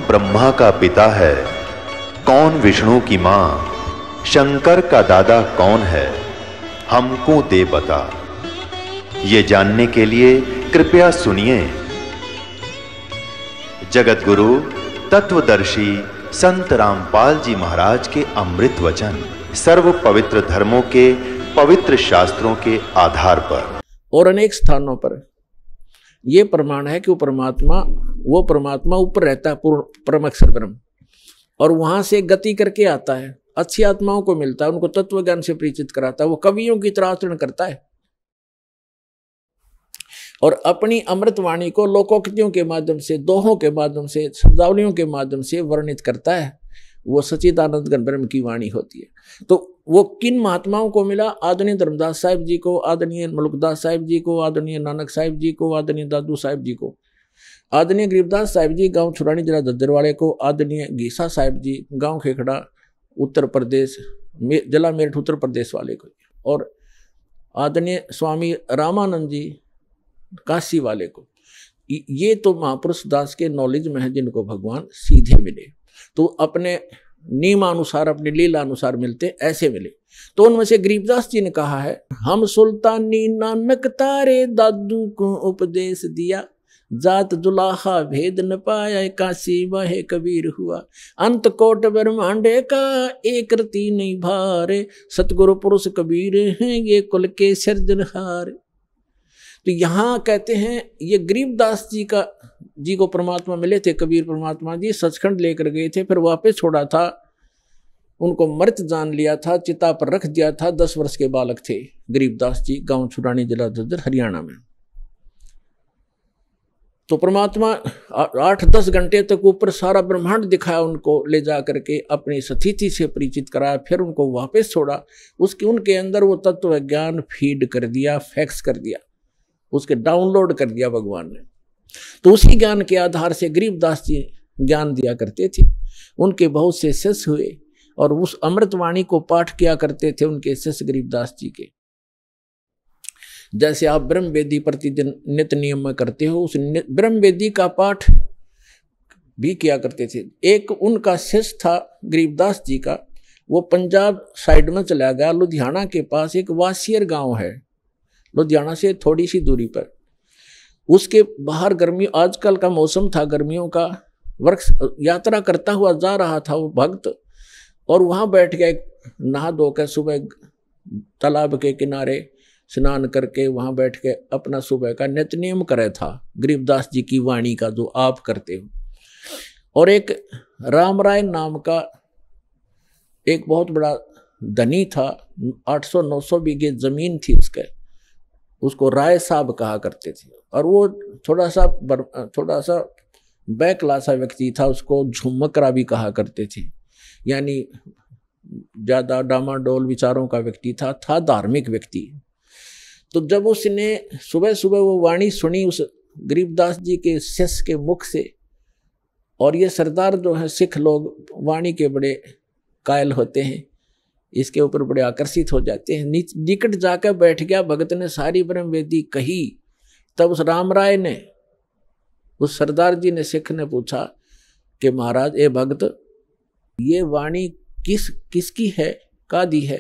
ब्रह्मा का पिता है, कौन विष्णु की मां, शंकर का दादा कौन है, हमको दे बता। ये जानने के लिए कृपया सुनिए। जगत गुरु तत्वदर्शी संत रामपाल जी महाराज के अमृत वचन सर्व पवित्र धर्मों के पवित्र शास्त्रों के आधार पर और अनेक स्थानों पर यह प्रमाण है कि वो परमात्मा ऊपर रहता है, परम अक्षर ब्रह्म, और वहां से गति करके आता है, अच्छी आत्माओं को मिलता है, उनको तत्व ज्ञान से परिचित कराता है, वो कवियों की तरह आचरण करता है और अपनी अमृतवाणी को लोकोक्तियों के माध्यम से, दोहों के माध्यम से, शब्दावलियों के माध्यम से वर्णित करता है। वो सच्चिदानंद घन ब्रह्म की वाणी होती है। तो वो किन महात्माओं को मिला? आदरणीय धर्मदास साहिब जी को, आदरणीय मलुकदास साहिब जी को, आदरणीय नानक साहिब जी को, आदरणीय दादू साहिब जी को, आदरणीय गरीबदास साहिब जी गांव छुरानी जिला दद्दर वाले को, आदरणीय गीसा साहिब जी गांव खेखड़ा उत्तर प्रदेश जिला मेरठ उत्तर प्रदेश वाले को, और आदरणीय स्वामी रामानंद जी काशी वाले को। ये तो महापुरुष दास के नॉलेज में है जिनको भगवान सीधे मिले, तो अपने नियमानुसार, अपनी लीला अनुसार मिलते, ऐसे मिले। तो उनमें से गरीबदास जी ने कहा है, हम सुल्तानी नानक तारे दादू को उपदेश दिया, जात जुलाहा भेद न पाया, काशी वह कबीर हुआ, अंत कोट ब्रह्मांडे का एक रति नहीं भारे, सतगुरु पुरुष कबीर हैं ये कुल के सिरजनहार। तो यहाँ कहते हैं ये गरीबदास जी को परमात्मा मिले थे, कबीर परमात्मा जी सचखंड लेकर गए थे, फिर वापस छोड़ा था, उनको मृत जान लिया था, चिता पर रख दिया था। 10 वर्ष के बालक थे गरीबदास जी, गांव छुरानी जिला दद्दर हरियाणा में। तो परमात्मा 8-10 घंटे तक ऊपर सारा ब्रह्मांड दिखाया उनको, ले जा करके अपनी स्थिति से परिचित कराया, फिर उनको वापस छोड़ा। उनके अंदर वो तत्व ज्ञान फीड कर दिया, फैक्स कर दिया, उसके डाउनलोड कर दिया भगवान ने। तो उसी ज्ञान के आधार से गरीबदास जी ज्ञान दिया करते थे। उनके बहुत से शिष्य हुए और उस अमृतवाणी को पाठ किया करते थे उनके शिष्य गरीबदास जी के। जैसे आप ब्रह्म वेदी प्रतिदिन नित्य नियम में करते हो, उस ब्रह्म वेदी का पाठ भी किया करते थे। एक उनका शिष्य था गरीबदास जी का, वो पंजाब साइड में चला गया, लुधियाना के पास एक वासियर गांव है, लुधियाना से थोड़ी सी दूरी पर। उसके बाहर गर्मी, आजकल का मौसम था गर्मियों का, वृक्ष यात्रा करता हुआ जा रहा था वो भक्त, और वहां बैठ गया, नहा धो कर सुबह तालाब के किनारे स्नान करके वहां बैठ के अपना सुबह का नित्य नियम करे था, गरीबदास जी की वाणी का जो आप करते हो। और एक रामराय नाम का एक बहुत बड़ा धनी था, 800-900 बीघे जमीन थी उसको राय साहब कहा करते थे, और वो थोड़ा सा बैकलासा व्यक्ति था, उसको झुमकरा भी कहा करते थे, यानी ज्यादा डामाडोल विचारों का व्यक्ति था धार्मिक व्यक्ति। तो जब उसने सुबह सुबह वो वाणी सुनी उस गरीबदास जी के शिष्य के मुख से, और ये सरदार जो है सिख लोग वाणी के बड़े कायल होते हैं, इसके ऊपर बड़े आकर्षित हो जाते हैं, निकट जाकर बैठ गया। भगत ने सारी ब्रह्म वेदी कही। तब उस रामराय ने, उस सरदार जी ने, सिख ने पूछा कि महाराज ए भगत, ये वाणी किसकी है, का दी है?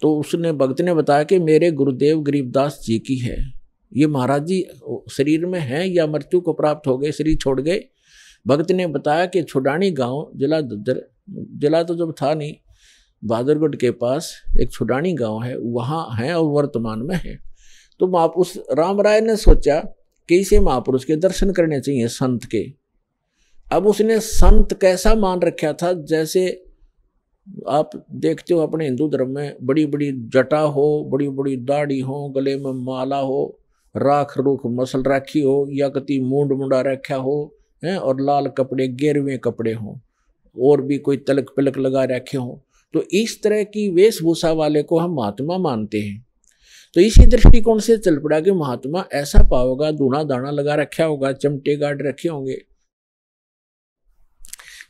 तो उसने, भगत ने बताया कि मेरे गुरुदेव गरीबदास जी की है। ये महाराज जी शरीर में हैं या मृत्यु को प्राप्त हो गए, शरीर छोड़ गए? भगत ने बताया कि छुडानी गांव जिला दद्दर, जिला तो जब था नहीं, बहादुरगढ़ के पास एक छुडानी गांव है, वहां है और वर्तमान में है। तो उस रामराय ने सोचा कि इसे महापुरुष के दर्शन करने चाहिए, संत के। अब उसने संत कैसा मान रखा था, जैसे आप देखते हो अपने हिंदू धर्म में बड़ी बड़ी जटा हो, बड़ी बड़ी दाढ़ी हो, गले में माला हो, राख रूख मसल रखी हो, या कति मूंड मुंडा रखा हो है, और लाल कपड़े, गेरवे कपड़े हों, और भी कोई तलक पिलक लगा रखे हों। तो इस तरह की वेशभूषा वाले को हम महात्मा मानते हैं। तो इसी दृष्टिकोण से चल पड़ा कि महात्मा ऐसा पाओगा, दूना दाना लगा रखा होगा, चमटे गाड़ रखे होंगे।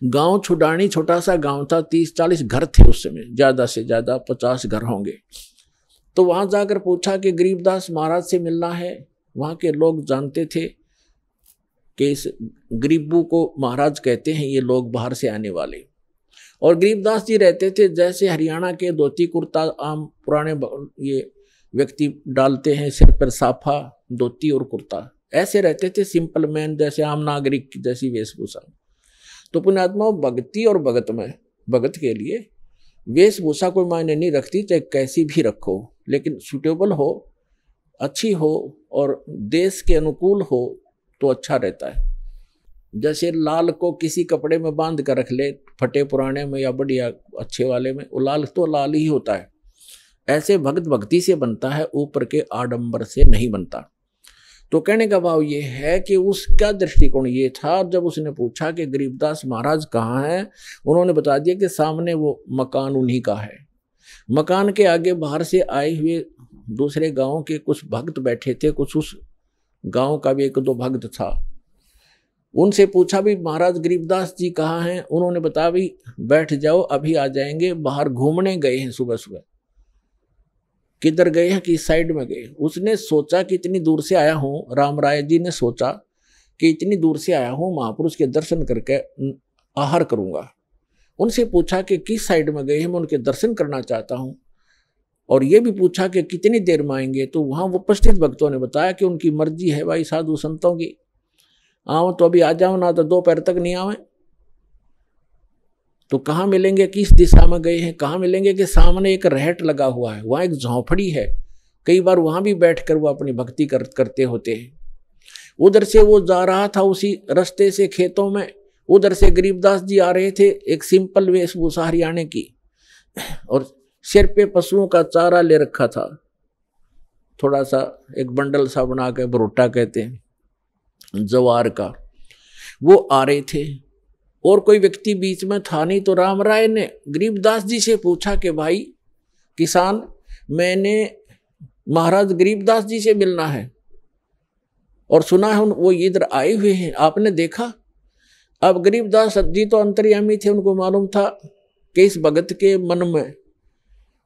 गांव छुडानी छोटा सा गांव था, 30-40 घर थे उस समय, ज्यादा से ज्यादा 50 घर होंगे। तो वहां जाकर पूछा कि गरीबदास महाराज से मिलना है। वहां के लोग जानते थे कि इस गरीबों को महाराज कहते हैं, ये लोग बाहर से आने वाले। और गरीबदास जी रहते थे जैसे हरियाणा के धोती कुर्ता आम पुराने ये व्यक्ति डालते हैं, सिर पर साफा धोती और कुर्ता, ऐसे रहते थे सिंपल मैन, जैसे आम नागरिक की जैसी वेशभूषा। तो पुण्यात्मा भक्ति और भगत के लिए वेशभूषा कोई मायने नहीं रखती, चाहे कैसी भी रखो, लेकिन सूटेबल हो, अच्छी हो और देश के अनुकूल हो तो अच्छा रहता है। जैसे लाल को किसी कपड़े में बांध कर रख ले, फटे पुराने में या बढ़िया अच्छे वाले में, वो लाल तो लाल ही होता है। ऐसे भक्त भक्ति से बनता है, ऊपर के आडंबर से नहीं बनता। तो कहने का भाव ये है कि उसका दृष्टिकोण ये था, जब उसने पूछा कि गरीबदास महाराज कहाँ हैं, उन्होंने बता दिया कि सामने वो मकान उन्हीं का है। मकान के आगे बाहर से आए हुए दूसरे गांव के कुछ भक्त बैठे थे, कुछ उस गांव का भी एक दो भक्त था। उनसे पूछा भी महाराज गरीबदास जी कहाँ हैं, उन्होंने बताया भी बैठ जाओ अभी आ जाएंगे, बाहर घूमने गए हैं सुबह सुबह। किधर गए हैं, किस साइड में गए। उसने सोचा कि इतनी दूर से आया हूँ, रामराय जी ने सोचा कि इतनी दूर से आया हूँ, महापुरुष के दर्शन करके आहार करूँगा। उनसे पूछा कि किस साइड में गए हैं, मैं उनके दर्शन करना चाहता हूँ। और ये भी पूछा कि कितनी देर में आएंगे, तो वहाँ उपस्थित भक्तों ने बताया कि उनकी मर्जी है भाई साधु संतों की, आओ तो अभी आ जाओ, ना तो दोपहर तक नहीं आवे। तो कहाँ मिलेंगे, किस दिशा में गए हैं, कहाँ मिलेंगे कि सामने एक रहट लगा हुआ है, वहाँ एक झोंपड़ी है, कई बार वहाँ भी बैठकर वो अपनी भक्ति करते होते हैं। उधर से वो जा रहा था उसी रास्ते से खेतों में, उधर से गरीबदास जी आ रहे थे, एक सिंपल वेशभूषा हरियाणा की, और सिर पे पशुओं का चारा ले रखा था, थोड़ा सा एक बंडल सा बना के, भरोटा कहते हैं जवार का। वो आ रहे थे और कोई व्यक्ति बीच में था नहीं। तो रामराय ने गरीबदास जी से पूछा कि भाई किसान, मैंने महाराज गरीबदास जी से मिलना है और सुना है वो इधर आए हुए हैं, आपने देखा? अब गरीबदास जी तो अंतर्यामी थे, उनको मालूम था कि इस भगत के मन में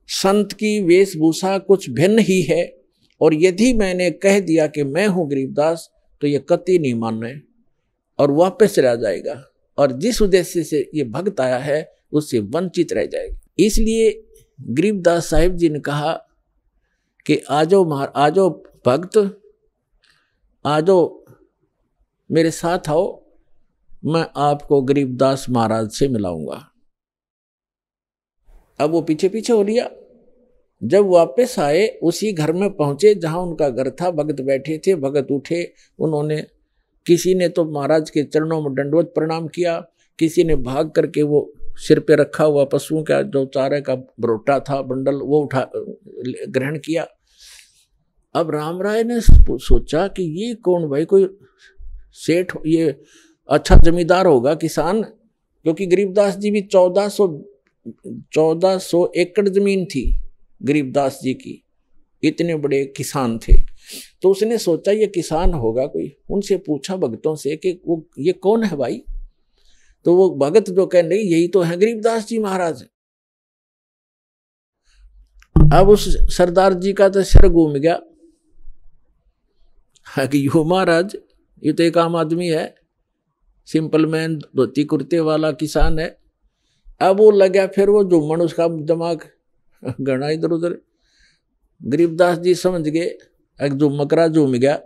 संत की वेशभूषा कुछ भिन्न ही है, और यदि मैंने कह दिया कि मैं हूं गरीबदास तो ये कतई नहीं मानना है और वापस चला जाएगा, और जिस उद्देश्य से ये भक्त आया है उससे वंचित रह जाएगा। इसलिए गरीबदास साहिब जी ने कहा कि आजो भक्त, आजो मेरे साथ आओ, मैं आपको गरीबदास महाराज से मिलाऊंगा। अब वो पीछे पीछे हो लिया। जब वापस आए उसी घर में पहुंचे जहां उनका घर था, भगत बैठे थे। भगत उठे, उन्होंने किसी ने तो महाराज के चरणों में दंडवत प्रणाम किया, किसी ने भाग करके वो सिर पे रखा हुआ पशुओं का जो चारे का बरोटा था बंडल, वो उठा ग्रहण किया। अब रामराय ने सोचा कि ये कौन भाई, कोई सेठ, ये अच्छा जमींदार होगा, किसान, क्योंकि गरीबदास जी भी 1400 एकड़ जमीन थी गरीबदास जी की, इतने बड़े किसान थे। तो उसने सोचा ये किसान होगा कोई। उनसे पूछा भक्तों से कि वो ये कौन है भाई? तो वो भगत जो कह नहीं, यही तो है गरीबदास जी महाराज। अब उस सरदार जी का तो सिर घूम गया कि यो महाराज, ये तो एक आम आदमी है, सिंपल मैन, धोती कुर्ते वाला किसान है। अब वो लगा फिर वो झूमन, उसका दिमाग गणा इधर उधर। गरीबदास जी समझ गए, एक झुमकरा झूम गया।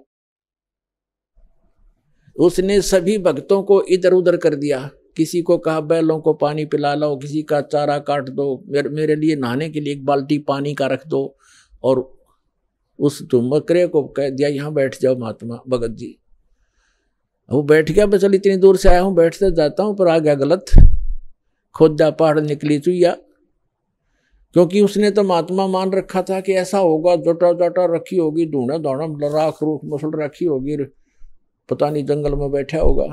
उसने सभी भक्तों को इधर उधर कर दिया। किसी को कहा बैलों को पानी पिला लो, किसी का चारा काट दो, मेरे लिए नहाने के लिए एक बाल्टी पानी का रख दो। और उस झुमकरे को कह दिया यहाँ बैठ जाओ महात्मा भगत जी। वो बैठ गया, बस चल इतनी दूर से आया हूँ, बैठते जाता हूँ, पर आ गया गलत, खोदा पहाड़ निकली चुईया। क्योंकि उसने तो महात्मा मान रखा था कि ऐसा होगा, जटा जटा रखी होगी, ढूंढा दौड़ा राख रूख मसल रखी होगी, पता नहीं जंगल में बैठा होगा।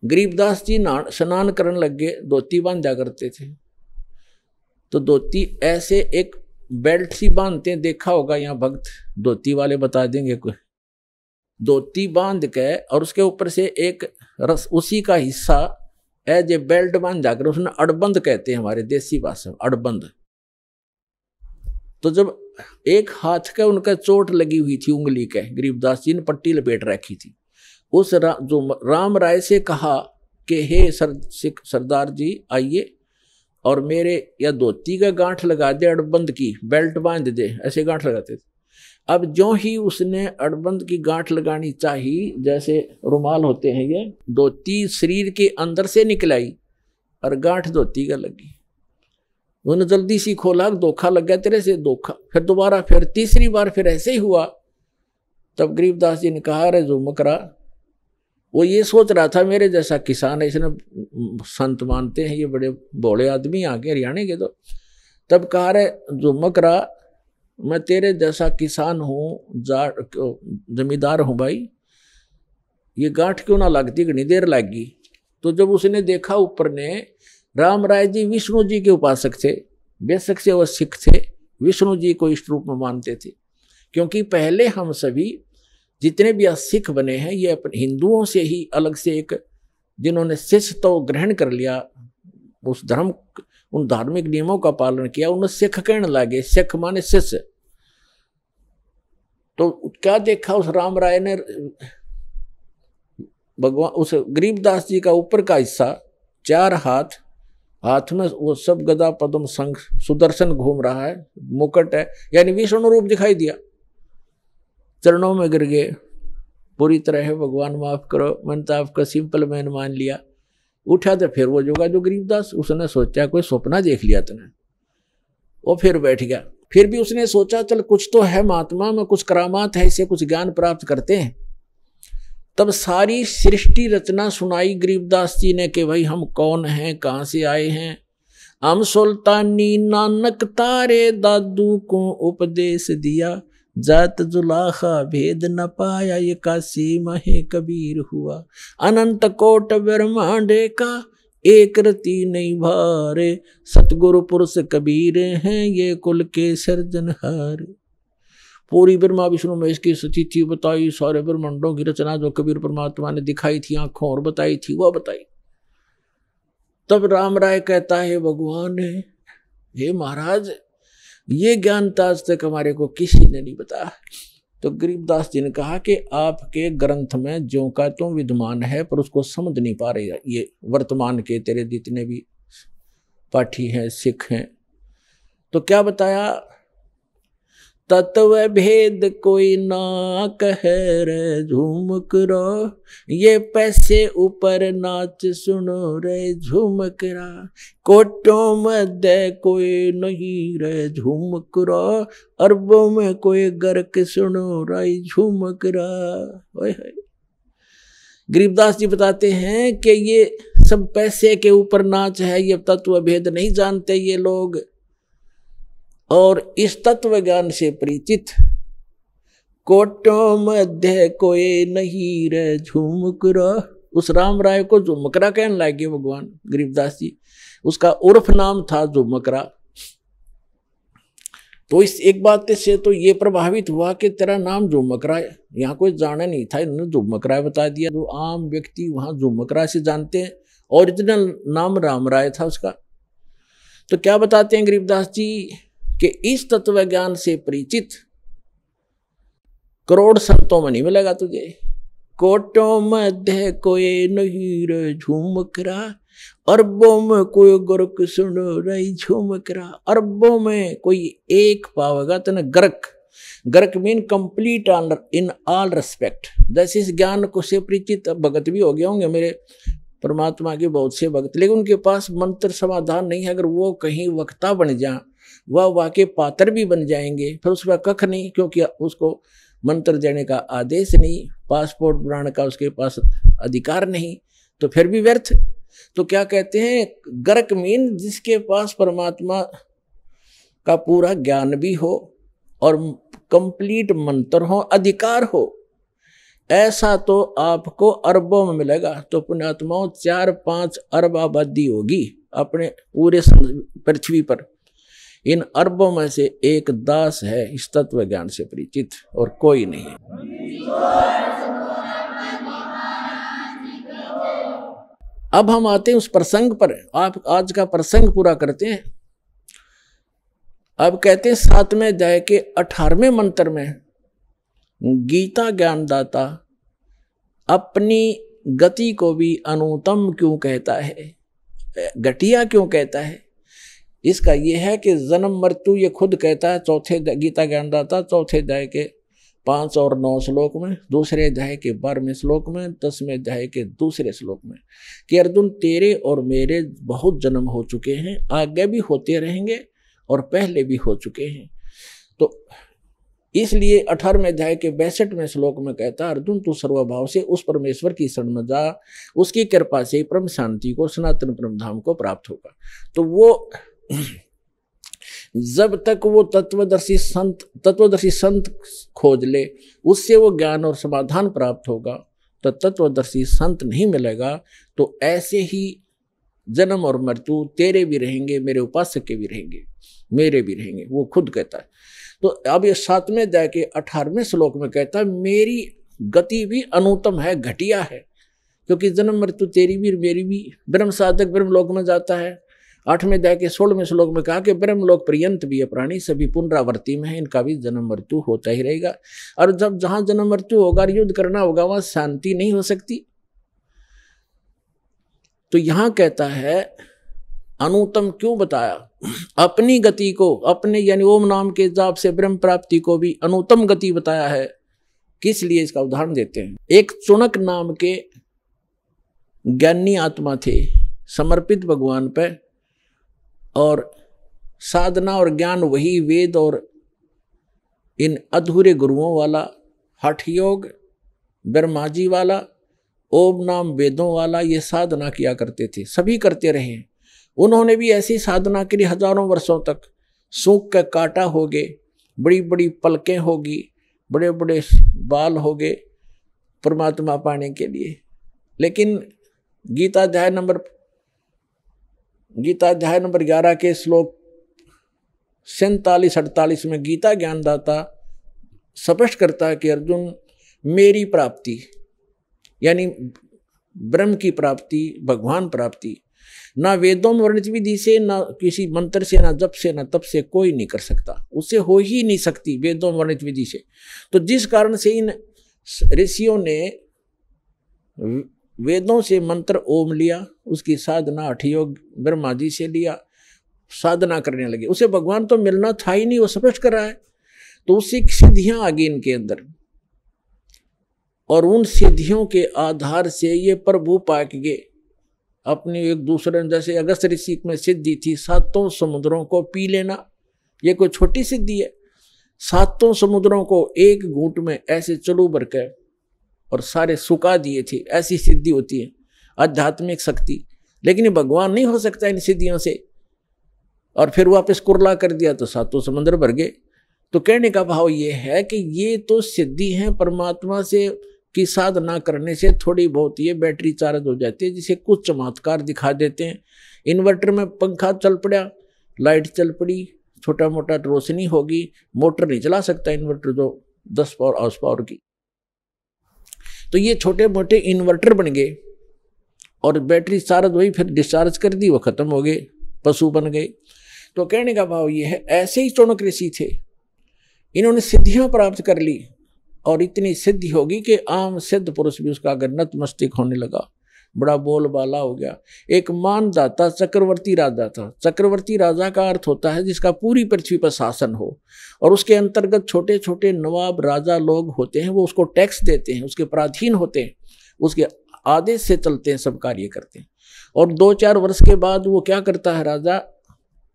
गरीबदास जी स्नान करने लग गए, धोती बांधा करते थे। तो धोती ऐसे एक बेल्ट सी बांधते हैं, देखा होगा यहाँ भक्त धोती वाले बता देंगे। कोई धोती बांध के और उसके ऊपर से एक रस उसी का हिस्सा एज ए बेल्ट बांध जाकर, उसने अड़बंद कहते हैं हमारे देसी भाषा में, अड़बंद। तो जब एक हाथ का उनका चोट लगी हुई थी उंगली के, गरीबदास जी ने पट्टी लपेट रखी थी, उस जो राम राय से कहा कि हे सरदार जी आइए और मेरे या धोती का गांठ लगा दे, अड़बंद की बेल्ट बांध दे, ऐसे गांठ लगाते थे। अब जो ही उसने अड़बंद की गांठ लगानी चाहिए, जैसे रुमाल होते हैं ये, धोती शरीर के अंदर से निकलाई और गांठ धोती का लगी। उन्होंने जल्दी सी खोला, धोखा लग गया तेरे से, धोखा। फिर दोबारा, फिर तीसरी बार फिर ऐसे ही हुआ। तब गरीबदास जी ने कहा, अरे जो मकरा, वो ये सोच रहा था मेरे जैसा किसान है, इसने संत मानते हैं ये बड़े भोले आदमी आके हरियाणा के। तो तब कहा, रे जो मकरा, मैं तेरे जैसा किसान हूँ, जमींदार हूँ भाई, ये गांठ क्यों ना लगती, घनी देर लगी। तो जब उसने देखा ऊपर ने, राम राय जी विष्णु जी के उपासक थे, बेशक से वह सिख थे, विष्णु जी को इष्ट रूप में मानते थे। क्योंकि पहले हम सभी जितने भी सिख बने हैं ये अपने हिंदुओं से ही अलग से एक, जिन्होंने शिष्य तो ग्रहण कर लिया, उस धर्म, उन धार्मिक नियमों का पालन किया, उन्हें सिख कहने लगे। सिख माने शिष्य। तो क्या देखा उस राम राय ने, भगवान उस गरीबदास जी का ऊपर का हिस्सा, 4 हाथ, हाथ में वो सब गदा पद्म शंख सुदर्शन घूम रहा है, मुकुट है, यानी विष्णु रूप दिखाई दिया। चरणों में गिर गए, पूरी तरह है भगवान माफ करो, मैंने तो आपका सिंपल मैन मान लिया। उठा तो फिर वो जोगा जो गरीबदास, उसने सोचा कोई सपना देख लिया तूने, वो फिर बैठ गया। फिर भी उसने सोचा चल कुछ तो है महात्मा में, कुछ करामात है, इससे कुछ ज्ञान प्राप्त करते हैं। तब सारी सृष्टि रचना सुनाई गरीबदास जी ने कि भाई हम कौन हैं, कहाँ से आए हैं। हम सुल्तानी नानक तारे दादू को उपदेश दिया, जात जुलाखा भेद न पाया, ये काशी महे कबीर हुआ। अनंत कोट ब्रह्मांडे का एक रति नहीं भारे, सतगुरु पुरुष कबीर हैं ये कुल के सर्जनहार। पूरी ब्रह्मा विष्णु महेश की स्थिति बताई, सारे ब्रह्मांडों की रचना जो कबीर परमात्मा ने दिखाई थी आंखों और बताई थी वह बताई। तब राम राय कहता है, भगवान हे महाराज, ये ज्ञान आज तक हमारे को किसी ने नहीं बताया। तो गरीबदास जी ने कहा कि आपके ग्रंथ में ज्यों का तो विद्यमान है, पर उसको समझ नहीं पा रहे ये वर्तमान के तेरे जितने भी पाठी हैं, सिख हैं। तो क्या बताया, तत्व भेद कोई ना कहे रे झूमक रो, ये पैसे ऊपर नाच सुनो रे झूमक रा। कोटों मध्य कोई नहीं रे झूमक रो, अरबों में कोई गर्क सुनो रे झूमक रा। गरीबदास जी बताते हैं कि ये सब पैसे के ऊपर नाच है, ये तत्व भेद नहीं जानते ये लोग, और इस तत्व ज्ञान से परिचित कोटों मध्य कोई नहीं रे झुमकरा। उस राम राय को झुमकरा कहने लगे भगवान गरीबदास जी, उसका उर्फ नाम था झुमकरा। तो इस एक बात से तो ये प्रभावित हुआ कि तेरा नाम झुमकरा है, यहाँ कोई जाना नहीं था, इन्होंने झुमकरा बता दिया। जो आम व्यक्ति वहां झुमकरा से जानते हैं, ओरिजिनल नाम राम राय था उसका। तो क्या बताते हैं गरीबदास जी कि इस तत्व ज्ञान से परिचित करोड़ संतों में नहीं मिलेगा तुझे। कोटों मध्य कोई नहीं रे झुमकरा, अरबों में कोई गर्क सुनो रे झुमकरा। अरबों में कोई एक पावेगा तो गर्क, गर्क mean complete in all respect. जैसे इस ज्ञान को से परिचित भगत भी हो गए होंगे मेरे परमात्मा के बहुत से भगत, लेकिन उनके पास मंत्र समाधान नहीं है। अगर वो कहीं वक्ता बन जाए, वह वाके पात्र भी बन जाएंगे, फिर उसका कख नहीं, क्योंकि उसको मंत्र देने का आदेश नहीं, पासपोर्ट बनाने का उसके पास अधिकार नहीं, तो फिर भी व्यर्थ। तो क्या कहते हैं, गर्क मीन जिसके पास परमात्मा का पूरा ज्ञान भी हो और कंप्लीट मंत्र हो, अधिकार हो, ऐसा तो आपको अरबों में मिलेगा। तो पुण्यात्माओं 4-5 अरब आबादी होगी अपने पूरे पृथ्वी पर। इन अरबों में से एक दास है इस तत्व ज्ञान से परिचित, और कोई नहीं है। अब हम आते हैं उस प्रसंग पर। आप आज का प्रसंग पूरा करते हैं। अब कहते हैं 7वें अध्याय के 18वें मंत्र में गीता ज्ञानदाता अपनी गति को भी अनुत्तम क्यों कहता है, घटिया क्यों कहता है? इसका यह है कि जन्म मृत्यु ये खुद कहता है चौथे गीता ज्ञानदाता चौथे अध्याय के 5 और 9 श्लोक में, दूसरे अध्याय के 12वें श्लोक में, 10वें अध्याय के दूसरे श्लोक में कि अर्जुन तेरे और मेरे बहुत जन्म हो चुके हैं, आगे भी होते रहेंगे और पहले भी हो चुके हैं। तो इसलिए 18वें अध्याय के 62वें श्लोक में कहता अर्जुन तू सर्वभाव से उस परमेश्वर की शरण में जा, उसकी कृपा से परम शांति को सनातन परम धाम को प्राप्त होगा। तो वो जब तक वो तत्वदर्शी संत खोज ले, उससे वो ज्ञान और समाधान प्राप्त होगा, तो तत्वदर्शी संत नहीं मिलेगा। तो ऐसे ही जन्म और मृत्यु तेरे भी रहेंगे, मेरे उपासक के भी रहेंगे, मेरे भी रहेंगे, वो खुद कहता है। तो अब ये 7वें अध्याय के 18वें श्लोक में कहता है मेरी गति भी अनुत्तम है, घटिया है, क्योंकि जन्म मृत्यु तेरी भी मेरी भी। ब्रह्म साधक ब्रह्मलोक में जाता है। 8वें अध्याय के 16वें श्लोक में कहा कि ब्रह्मलोक पर्यंत भी ये प्राणी सभी पुनरावृत्ति में है, इनका भी जन्म मृत्यु होता ही रहेगा। और जब जहां जन्म मृत्यु होगा, युद्ध करना होगा, वहां शांति नहीं हो सकती। तो यहां कहता है अनुत्तम क्यों बताया? अपनी गति को, अपने यानी ओम नाम के जाप से ब्रह्म प्राप्ति को भी अनुत्तम गति बताया है। किस लिए? इसका उदाहरण देते हैं। एक चुनक नाम के ज्ञानी आत्मा थे, समर्पित भगवान पे, और साधना और ज्ञान वही वेद और इन अधूरे गुरुओं वाला, हठ योग ब्रह्मा जी वाला, ओम नाम वेदों वाला, ये साधना किया करते थे, सभी करते रहे। उन्होंने भी ऐसी साधना के लिए हजारों वर्षों तक सूख का काटा हो गए, बड़ी बड़ी पलकें होगी, बड़े बड़े बाल हो गए परमात्मा पाने के लिए। लेकिन गीता अध्याय नंबर 11 के श्लोक 47-48 में गीता ज्ञानदाता स्पष्ट करता है कि अर्जुन मेरी प्राप्ति यानी ब्रह्म की प्राप्ति, भगवान प्राप्ति ना वेदों में वर्णित विधि से, ना किसी मंत्र से, ना जप से, ना तप से कोई नहीं कर सकता, उससे हो ही नहीं सकती वेदों में वर्णित विधि से। तो जिस कारण से इन ऋषियों ने वेदों से मंत्र ओम लिया, उसकी साधना हठ योग ब्रह्मा जी से लिया, साधना करने लगे। उसे भगवान तो मिलना था ही नहीं, वो स्पष्ट कर रहा है। तो उससे सिद्धियां आ गई इनके अंदर, और उन सिद्धियों के आधार से ये प्रभु पाक गए अपने एक दूसरे। जैसे अगस्त ऋषि में सिद्धि थी 7 समुद्रों को पी लेना, ये कोई छोटी सिद्धि है। 7 समुद्रों को एक घूंट में ऐसे चलू भर के और सारे सुखा दिए थे, ऐसी सिद्धि होती है आध्यात्मिक शक्ति। लेकिन भगवान नहीं हो सकता इन सिद्धियों से। और फिर वापस कुरला कर दिया तो 7 समुद्र भर गए। तो कहने का भाव ये है कि ये तो सिद्धि है परमात्मा से की साधना करने से थोड़ी बहुत ये बैटरी चार्ज हो जाती है, जिसे कुछ चमत्कार दिखा देते हैं। इन्वर्टर में पंखा चल पड़ा, लाइट चल पड़ी, छोटा मोटा रोशनी होगी, मोटर नहीं चला सकता इन्वर्टर जो 10 पावर हाउस पावर की। तो ये छोटे मोटे इन्वर्टर बन गए और बैटरी चार्ज हुई, फिर डिस्चार्ज कर दी, वो खत्म हो गए, पशु बन गए। तो कहने का भाव ये है, ऐसे ही चौनक ऋषि थे, इन्होंने सिद्धियां प्राप्त कर ली और इतनी सिद्धि होगी कि आम सिद्ध पुरुष भी उसका अगर नतमस्तक होने लगा, बड़ा बोलबाला हो गया। एक मानदाता चक्रवर्ती राजा था। चक्रवर्ती राजा का अर्थ होता है जिसका पूरी पृथ्वी पर शासन हो, और उसके अंतर्गत छोटे छोटे नवाब राजा लोग होते हैं, वो उसको टैक्स देते हैं, उसके पराधीन होते हैं, उसके आदेश से चलते हैं, सब कार्य करते हैं। और 2-4 वर्ष के बाद वो क्या करता है राजा,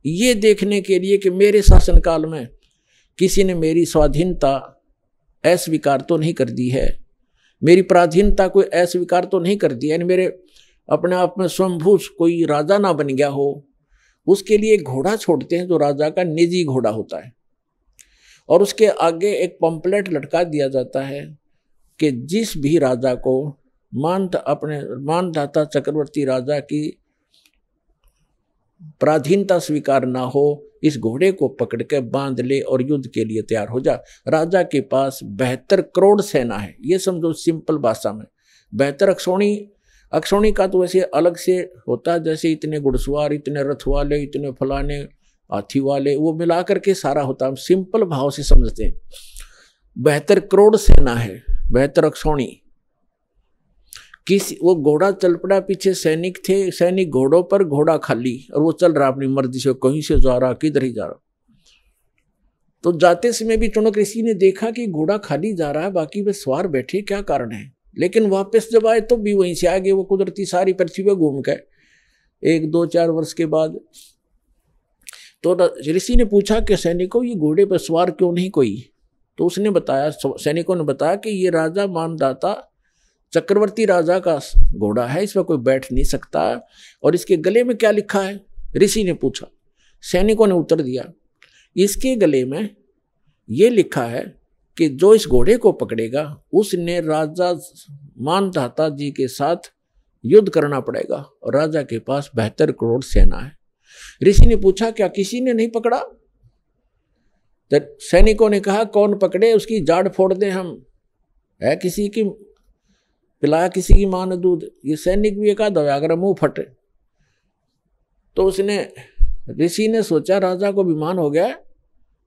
ये देखने के लिए कि मेरे शासनकाल में किसी ने मेरी स्वाधीनता अस्वीकार तो नहीं कर दी है, मेरी पराधीनता कोई अस्वीकार तो नहीं कर दी है, मेरे अपने आप में स्वयंभू कोई राजा ना बन गया हो, उसके लिए घोड़ा छोड़ते हैं जो राजा का निजी घोड़ा होता है। और उसके आगे एक पंपलेट लटका दिया जाता है कि जिस भी राजा को अपने मानदाता चक्रवर्ती राजा की पराधीनता स्वीकार ना हो, इस घोड़े को पकड़ के बांध ले और युद्ध के लिए तैयार हो जा। राजा के पास 72 करोड़ सेना है, ये समझो सिंपल भाषा में। 72 अक्षौणी का तो वैसे अलग से होता है, जैसे इतने घुड़सवार, इतने रथ वाले, इतने फलाने हाथी वाले, वो मिलाकर के सारा होता। हम सिंपल भाव से समझते हैं। 72 करोड़ सेना है, 72 अक्षौणी। किसी वो घोड़ा चल पड़ा, पीछे सैनिक थे, सैनिक घोड़ों पर, घोड़ा खाली, और वो चल रहा अपनी मर्जी से, कहीं से जा रहा, किधर ही जा रहा। तो जाते समय भी चुनक ऋषि ने देखा कि घोड़ा खाली जा रहा है, बाकी वे सवार बैठे, क्या कारण है। लेकिन वापस जब आए तो भी वहीं से आगे वो कुदरती सारी पृथ्वी पे घूम गए। 1, 2, 4 वर्ष के बाद तो ऋषि ने पूछा कि सैनिकों ये घोड़े पर सवार क्यों नहीं कोई। तो उसने बताया, सैनिकों ने बताया कि ये राजा मानदाता चक्रवर्ती राजा का घोड़ा है, इस पर कोई बैठ नहीं सकता। और इसके गले में क्या लिखा है, ऋषि ने पूछा। सैनिकों ने उत्तर दिया, इसके गले में ये लिखा है कि जो इस घोड़े को पकड़ेगा उसने राजा मानदाता जी के साथ युद्ध करना पड़ेगा, और राजा के पास 72 करोड़ सेना है। ऋषि ने पूछा, क्या किसी ने नहीं पकड़ा। तो सैनिकों ने कहा, कौन पकड़े, उसकी जाड़ फोड़ दें हम, है किसी की, पिलाया किसी की मां ने दूध। ये सैनिक भी एक आधा अगर मुंह फटे। तो उसने, ऋषि ने सोचा राजा को अभिमान हो गया,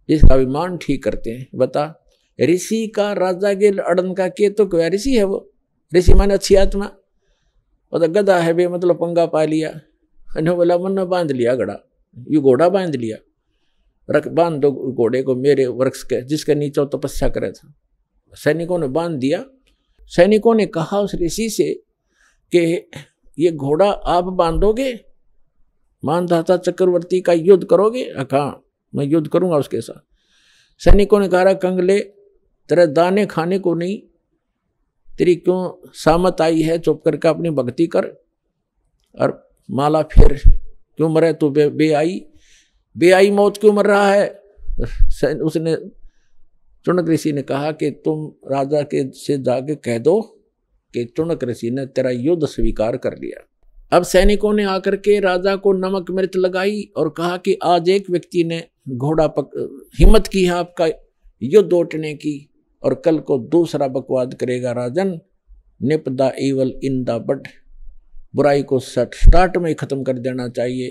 इसका अभिमान ठीक करते हैं। बता, ऋषि का राजा के अड़न का के तो क्या ऋषि है वो, ऋषि माने अच्छी आत्मा। वो तो गधा है बे, मतलब पंगा पा लिया, बोला मन बांध लिया घड़ा, ये घोड़ा बांध लिया, रख बांध दो घोड़े को मेरे वृक्ष के जिसके नीचे तपस्या करे था। सैनिकों ने बांध दिया। सैनिकों ने कहा उस ऋषि से कि ये घोड़ा आप बांधोगे, मानदाता चक्रवर्ती का युद्ध करोगे। कहा मैं युद्ध करूंगा उसके साथ। सैनिकों ने कहा, कंगले तेरे दाने खाने को नहीं, तेरी क्यों सामत आई है, चुप करके अपनी भक्ति कर, और माला फिर क्यों मरे तू, बेआई मौत क्यों मर रहा है। उसने, चुनक ऋषि ने कहा कि तुम राजा के से जाके कह दो कि चुनक ऋषि ने तेरा युद्ध स्वीकार कर लिया। अब सैनिकों ने आकर के राजा को नमक मिर्च लगाई और कहा कि आज एक व्यक्ति ने हिम्मत की है आपका युद्ध उठने की, और कल को दूसरा बकवाद करेगा। Rajan, nip the evil in the bud, बुराई को स्टार्ट में ही खत्म कर देना चाहिए।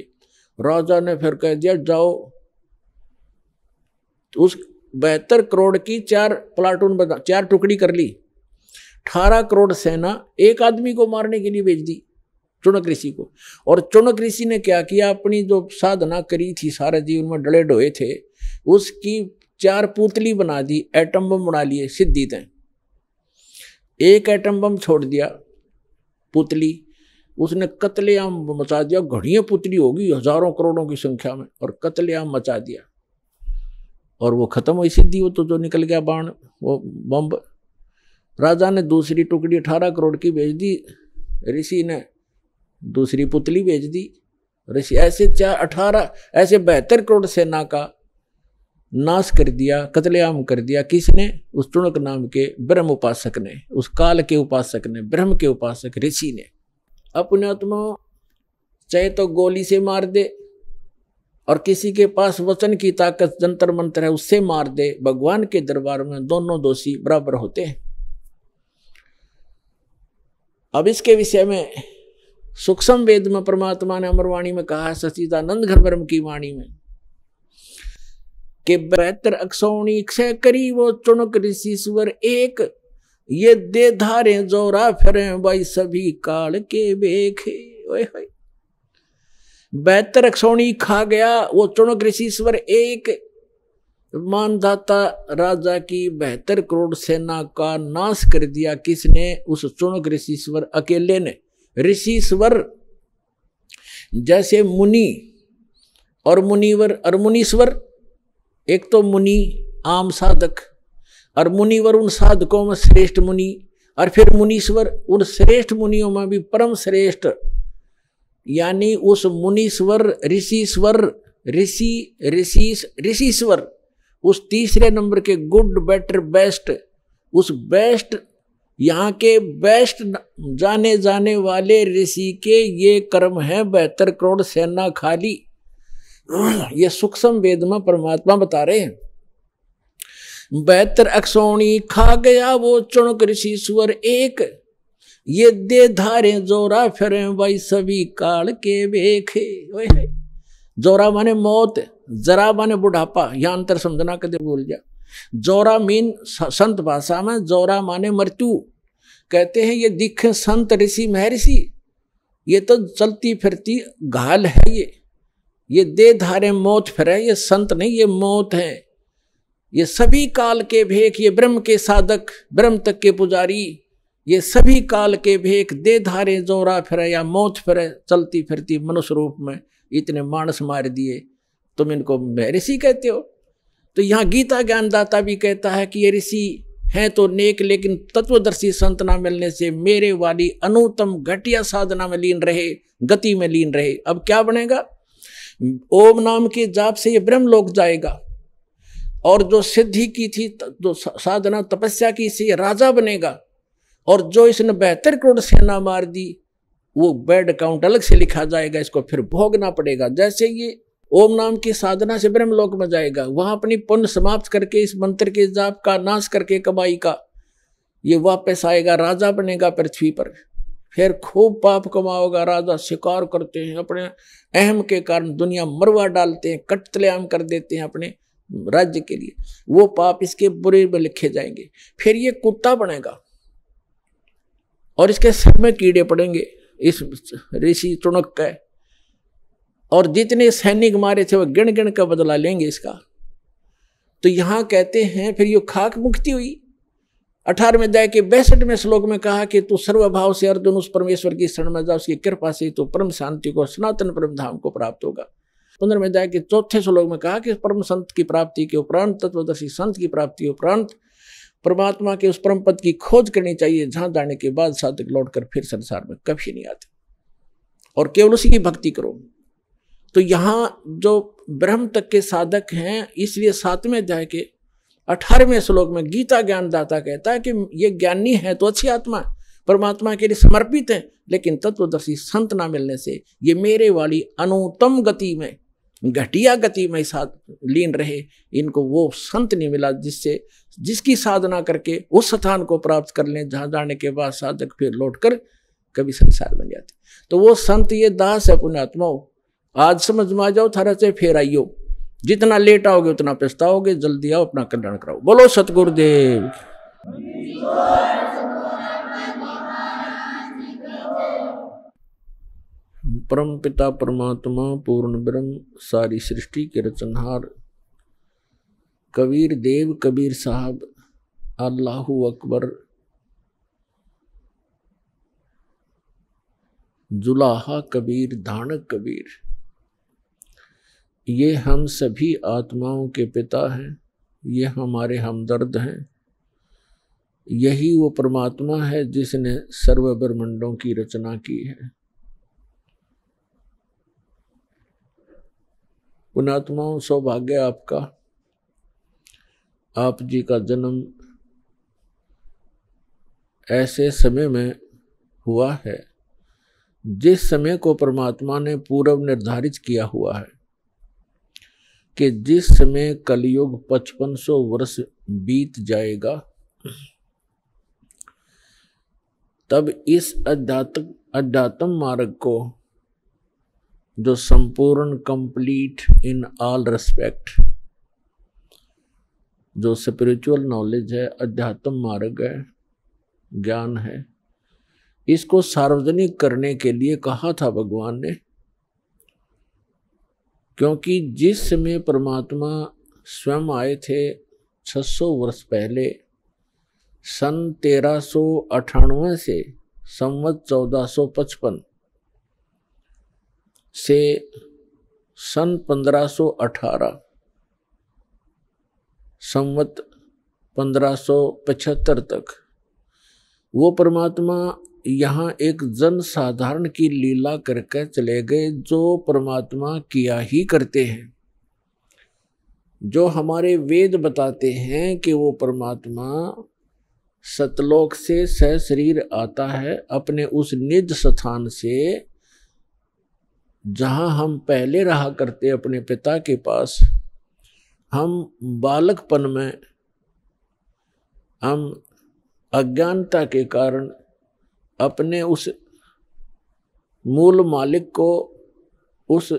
राजा ने फिर कह दिया, जाओ। उस 72 करोड़ की 4 प्लाटून बना, 4 टुकड़ी कर ली। 18 करोड़ सेना एक आदमी को मारने के लिए भेज दी, चुनक ऋषि को। और चुनक ऋषि ने क्या किया, अपनी जो साधना करी थी, सारे जीवन में डले डोए थे, उसकी 4 पुतली बना दी, एटम बम बना लिए सिद्धि तय। एक एटम बम छोड़ दिया पुतली, उसने कत्लेआम मचा दिया। घड़ियां पुतली होगी हजारों करोड़ों की संख्या में, और कत्लेआम मचा दिया, और वो खत्म हुई सिद्धि। वो तो जो निकल गया बाण, वो बम। राजा ने दूसरी टुकड़ी 18 करोड़ की भेज दी, ऋषि ने दूसरी पुतली भेज दी। ऋषि ऐसे 72 करोड़ सेना का नाश कर दिया, कत्लेआम कर दिया। किसने, उस चुनक नाम के ब्रह्म उपासक ने, उस काल के उपासक ने, ब्रह्म के उपासक ऋषि ने। अपने आत्मा चाहे तो गोली से मार दे, और किसी के पास वचन की ताकत जंतर मंत्र है उससे मार दे, भगवान के दरबार में दोनों दोषी बराबर होते हैं। अब इसके विषय में सूक्ष्म वेद में परमात्मा ने अमरवाणी में कहा, सच्चिदानंद घन ब्रह्म की वाणी में, कि 72 अक्षौणी क्षय करी वो चुनक ऋषि स्वर एक, ये दे धारे जोरा फिरे भाई सभी काल के बेखे। 72 अक्षौणी खा गया वो चुनक ऋषि स्वर एक, मानदाता राजा की 72 करोड़ सेना का नाश कर दिया। किसने, उस चुनक ऋषिश्वर अकेले ने। ऋषिश्वर जैसे मुनि और मुनिवर और मुनीश्वर, एक तो मुनि आम साधक, और मुनिवर उन साधकों में श्रेष्ठ मुनि, और फिर मुनीश्वर उन श्रेष्ठ मुनियों में भी परम श्रेष्ठ, यानी उस मुनीश्वर ऋषिश्वर ऋषिश्वर उस तीसरे नंबर के गुड बेटर बेस्ट, उस बेस्ट यहाँ के बेस्ट जाने जाने वाले ऋषि के ये कर्म है 72 करोड़ सेना खाली। ये सूक्ष्म वेद में परमात्मा बता रहे हैं। 72 अक्षौणी खा गया वो चुनक ऋषिश्वर एक, ये दे धारे जोरा फिरे भाई सभी काल के बेखे। जोरा माने मौत, जरा माने बुढ़ापा, यह अंतर समझना कदे भूल जा। जोरा मीन संत भाषा में जोरा माने मृत्यु। कहते हैं ये दिखे संत ऋषि महर्षि, ये तो चलती फिरती घाल है, ये दे धारे मौत फिरे, ये संत नहीं, ये मौत है। ये सभी काल के भेख, ये ब्रह्म के साधक, ब्रह्म तक के पुजारी, ये सभी काल के भेख दे धारे जोरा फिरे या मौत फिरे, चलती फिरती मनुष्य रूप में इतने मानस मार दिए, तुम इनको महर्षि कहते हो। तो यहाँ गीता ज्ञानदाता भी कहता है कि ये ऋषि हैं तो नेक, लेकिन तत्वदर्शी संत ना मिलने से मेरे वाली अनुत्तम घटिया साधना में लीन रहे, गति में लीन रहे। अब क्या बनेगा? ओम नाम के जाप से ये ब्रह्म लोक जाएगा, और जो सिद्धि की थी, जो साधना तपस्या की, से राजा बनेगा। और जो इसने 72 करोड़ सेना मार दी, वो बैड अकाउंट अलग से लिखा जाएगा, इसको फिर भोगना पड़ेगा। जैसे ये ओम नाम की साधना से ब्रह्मलोक में जाएगा, वहां अपनी पुण्य समाप्त करके इस मंत्र के जाप का नाश करके कमाई का ये वापस आएगा, राजा बनेगा पृथ्वी पर, फिर खूब पाप कमाओगा। राजा शिकार करते हैं, अपने अहम के कारण दुनिया मरवा डालते हैं, कत्लेआम कर देते हैं अपने राज्य के लिए, वो पाप इसके बुरे में लिखे जाएंगे। फिर ये कुत्ता बनेगा और इसके सिर में कीड़े पड़ेंगे इस ऋषि चुनक का, और जितने सैनिक मारे थे वो गिन गिन का बदला लेंगे इसका। तो यहां कहते हैं फिर ये खाक मुक्ति हुई। 18वें अध्याय के 62वें श्लोक में कहा कि तू सर्वभाव से अर्जुन उस परमेश्वर की शरण में जा, उसकी कृपा से तो परम शांति को, सनातन परम धाम को प्राप्त होगा। 15वें अध्याय के 4थे श्लोक में कहा कि परम संत की प्राप्ति के उपरांत, तत्वदर्शी संत की प्राप्ति के उपरांत परमात्मा के उस परम पद की खोज करनी चाहिए, जहां जाने के बाद साधक लौटकर फिर संसार में कभी नहीं आते, और केवल उसी की भक्ति करो। तो यहाँ जो ब्रह्म तक के साधक हैं, इसलिए 7वें अध्याय के 18वें श्लोक में गीता ज्ञानदाता कहता है कि ये ज्ञानी है तो अच्छी आत्मा, परमात्मा के लिए समर्पित है, लेकिन तत्वदर्शी संत ना मिलने से ये मेरे वाली अनुत्तम गति में, घटिया गति में साथ लीन रहे। इनको वो संत नहीं मिला जिसकी साधना करके उस स्थान को प्राप्त कर लें, जहां जाने के बाद साधक फिर लौटकर कभी संसार बन जाते। तो वो संत ये दास है पुण्यात्माओं, आज समझ में आ जाओ, थारा से फिर आइयो, जितना लेट आओगे उतना पछताओगे, जल्दी आओ, अपना कल्याण कराओ। बोलो सतगुरुदेव। परम पिता परमात्मा पूर्ण ब्रह्म, सारी सृष्टि के रचनहार, कबीर देव कबीर साहब, अल्लाहू अकबर, जुलाहा कबीर, धानक कबीर, ये हम सभी आत्माओं के पिता हैं, ये हमारे हमदर्द हैं। यही वो परमात्मा है जिसने सर्व ब्रह्मांडों की रचना की है। पुण्यात्माओं, सौभाग्य आपका, आप जी का जन्म ऐसे समय में हुआ है जिस समय को परमात्मा ने पूर्व निर्धारित किया हुआ है कि जिस समय कलयुग 5500 वर्ष बीत जाएगा, तब इस अध्यात्म मार्ग को, जो संपूर्ण, कंप्लीट इन ऑल रेस्पेक्ट, जो स्पिरिचुअल नॉलेज है, अध्यात्म मार्ग है, ज्ञान है, इसको सार्वजनिक करने के लिए कहा था भगवान ने। क्योंकि जिस समय परमात्मा स्वयं आए थे 600 वर्ष पहले, सन 1398 से संवत 1455 से सन 1518 संवत 1575 तक वो परमात्मा यहाँ एक जन साधारण की लीला करके चले गए, जो परमात्मा किया ही करते हैं। जो हमारे वेद बताते हैं कि वो परमात्मा सतलोक से सशरीर आता है, अपने उस निज स्थान से जहाँ हम पहले रहा करते अपने पिता के पास। हम बालकपन में हम अज्ञानता के कारण अपने उस मूल मालिक को, उस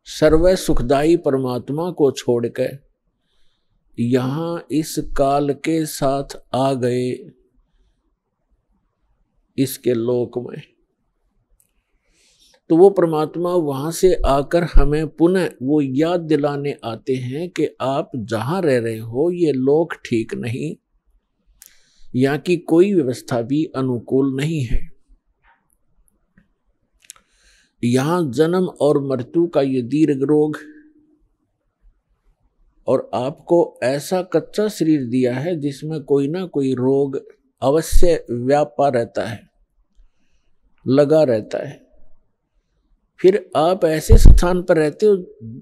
सर्व सुखदाई परमात्मा को छोड़कर यहां इस काल के साथ आ गए इसके लोक में, तो वो परमात्मा वहां से आकर हमें पुनः वो याद दिलाने आते हैं कि आप जहां रह रहे हो ये लोक ठीक नहीं, यहाँ की कोई व्यवस्था भी अनुकूल नहीं है। यहाँ जन्म और मृत्यु का ये दीर्घ रोग, और आपको ऐसा कच्चा शरीर दिया है जिसमें कोई ना कोई रोग अवश्य व्यापा रहता है, लगा रहता है। फिर आप ऐसे स्थान पर रहते हो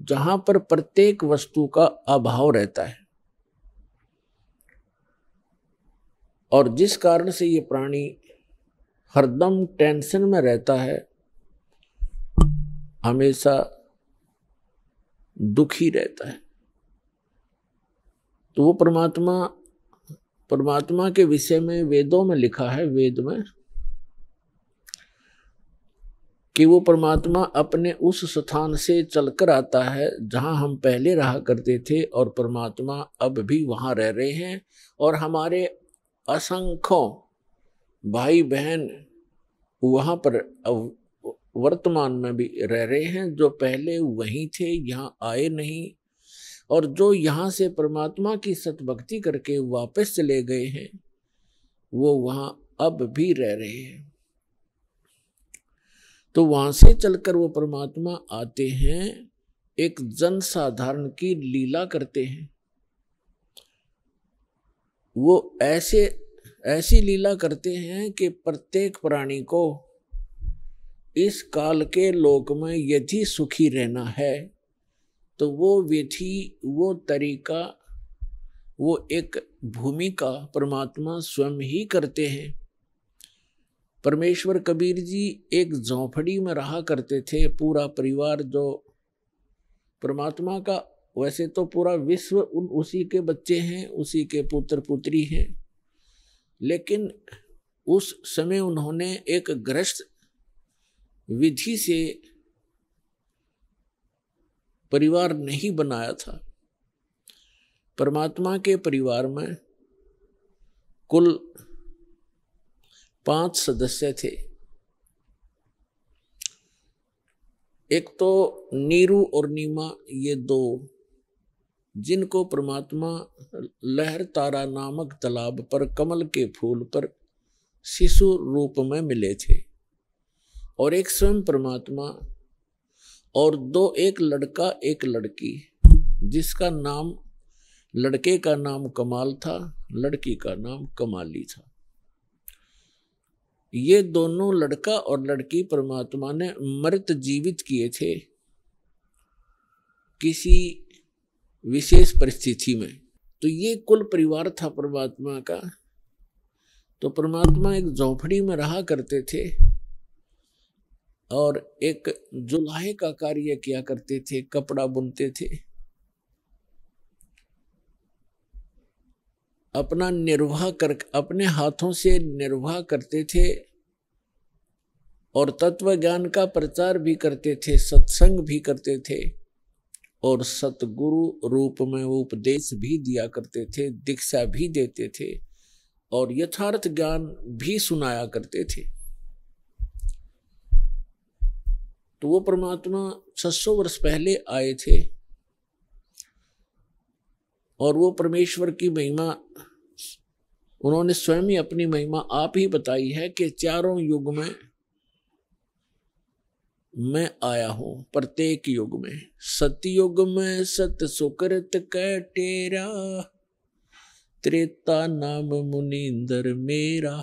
जहां पर प्रत्येक वस्तु का अभाव रहता है, और जिस कारण से ये प्राणी हरदम टेंशन में रहता है, हमेशा दुखी रहता है। तो वो परमात्मा के विषय में वेदों में लिखा है, वेद में, कि वो परमात्मा अपने उस स्थान से चलकर आता है जहां हम पहले रहा करते थे, और परमात्मा अब भी वहां रह रहे हैं, और हमारे असंख्यों भाई बहन वहां पर वर्तमान में भी रह रहे हैं, जो पहले वहीं थे, यहाँ आए नहीं, और जो यहाँ से परमात्मा की सतभक्ति करके वापस चले गए हैं, वो वहाँ अब भी रह रहे हैं। तो वहां से चलकर वो परमात्मा आते हैं, एक जन साधारण की लीला करते हैं। वो ऐसी लीला करते हैं कि प्रत्येक प्राणी को इस काल के लोक में यदि सुखी रहना है, तो वो विधि, वो तरीका, वो एक भूमिका परमात्मा स्वयं ही करते हैं। परमेश्वर कबीर जी एक झोंपड़ी में रहा करते थे, पूरा परिवार, जो परमात्मा का वैसे तो पूरा विश्व उसी के बच्चे हैं, उसी के पुत्र पुत्री हैं, लेकिन उस समय उन्होंने एक गृहस्थ विधि से परिवार नहीं बनाया था। परमात्मा के परिवार में कुल 5 सदस्य थे। एक तो नीरू और नीमा, ये 2, जिनको परमात्मा लहर तारा नामक तालाब पर कमल के फूल पर शिशु रूप में मिले थे, और एक स्वयं परमात्मा, और 2, एक लड़का एक लड़की, जिसका नाम, लड़के का नाम कमाल था, लड़की का नाम कमाली था। ये दोनों लड़का और लड़की परमात्मा ने मृत जीवित किए थे किसी विशेष परिस्थिति में। तो ये कुल परिवार था परमात्मा का। तो परमात्मा एक झोंपड़ी में रहा करते थे और एक जुलाहे का कार्य किया करते थे, कपड़ा बुनते थे, अपना निर्वाह कर, अपने हाथों से निर्वाह करते थे, और तत्व ज्ञान का प्रचार भी करते थे, सत्संग भी करते थे, और सतगुरु रूप में वो उपदेश भी दिया करते थे, दीक्षा भी देते थे, और यथार्थ ज्ञान भी सुनाया करते थे। तो वो परमात्मा 600 वर्ष पहले आए थे, और वो परमेश्वर की महिमा उन्होंने स्वयं ही अपनी महिमा आप ही बताई है कि चारों युग में मैं आया हूं, प्रत्येक युग में। सतयुग में सत सुकृत कटेरा, त्रेता नाम मुनींद्र मेरा,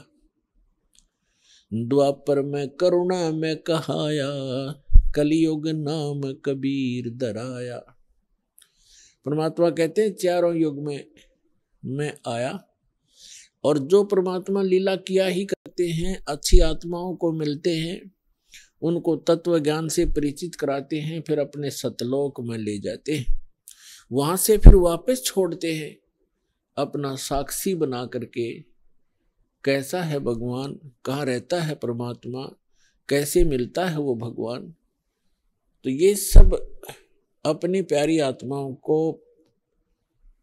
द्वापर में करुणा में कहाया, कलयुग नाम कबीर दराया। परमात्मा कहते हैं चारों युग में मैं आया, और जो परमात्मा लीला किया ही करते हैं, अच्छी आत्माओं को मिलते हैं, उनको तत्व ज्ञान से परिचित कराते हैं, फिर अपने सतलोक में ले जाते हैं, वहां से फिर वापस छोड़ते हैं अपना साक्षी बना करके। कैसा है भगवान, कहाँ रहता है परमात्मा, कैसे मिलता है वो भगवान। तो ये सब अपनी प्यारी आत्माओं को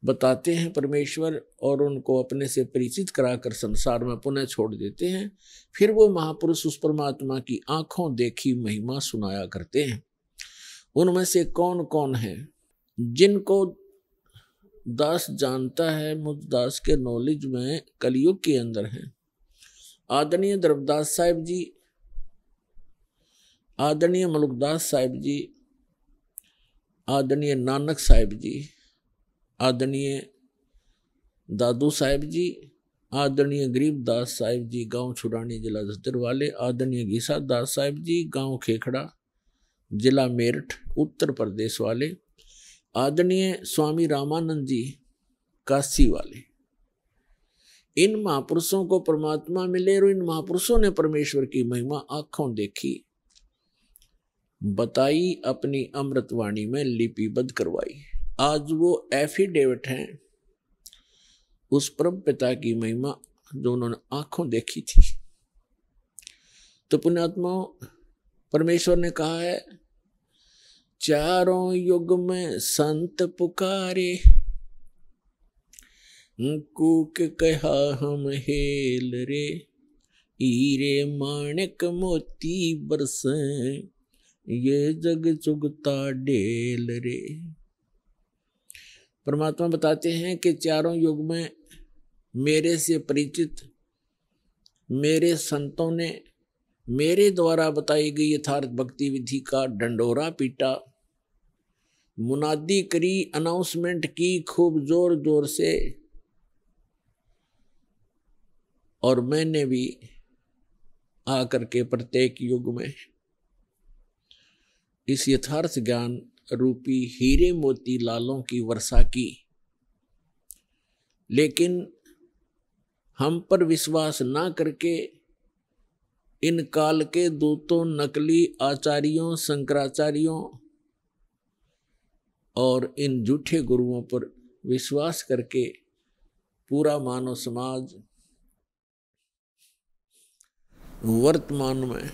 बताते हैं परमेश्वर और उनको अपने से परिचित कराकर संसार में पुनः छोड़ देते हैं। फिर वो महापुरुष उस परमात्मा की आंखों देखी महिमा सुनाया करते हैं। उनमें से कौन कौन है जिनको दास जानता है, मुझ दास के नॉलेज में कलयुग के अंदर है। आदरणीय द्रवदास साहिब जी, आदरणीय मलुकदास साहिब जी, आदरणीय नानक साहिब जी, आदरणीय दादू साहिब जी, आदरणीय गरीबदास साहिब जी गांव छुड़ानी जिला झज्जर वाले, आदरणीय गीसा दास साहिब जी गांव खेखड़ा जिला मेरठ उत्तर प्रदेश वाले, आदरणीय स्वामी रामानंद जी काशी वाले। इन महापुरुषों को परमात्मा मिले और इन महापुरुषों ने परमेश्वर की महिमा आंखों देखी, बताई, अपनी अमृतवाणी में लिपिबद्ध करवाई। आज वो एफिडेविट हैं उस परम पिता की महिमा जो उन्होंने आंखों देखी थी। तो पुण्यात्मा, परमेश्वर ने कहा है, चारों युग में संत पुकारे, कूक कहा हम हेल रे, हीरे माणिक मोती बरसें, ये जग चुगता ढेल रे। परमात्मा बताते हैं कि चारों युग में मेरे से परिचित मेरे संतों ने मेरे द्वारा बताई गई यथार्थ भक्ति विधि का डंडोरा पीटा, मुनादी करी, अनाउंसमेंट की खूब जोर जोर से, और मैंने भी आकर के प्रत्येक युग में इस यथार्थ ज्ञान रूपी हीरे मोती लालों की वर्षा की। लेकिन हम पर विश्वास ना करके इन काल के दूतों, नकली आचार्यों, शंकराचार्यों और इन झूठे गुरुओं पर विश्वास करके पूरा मानव समाज वर्तमान में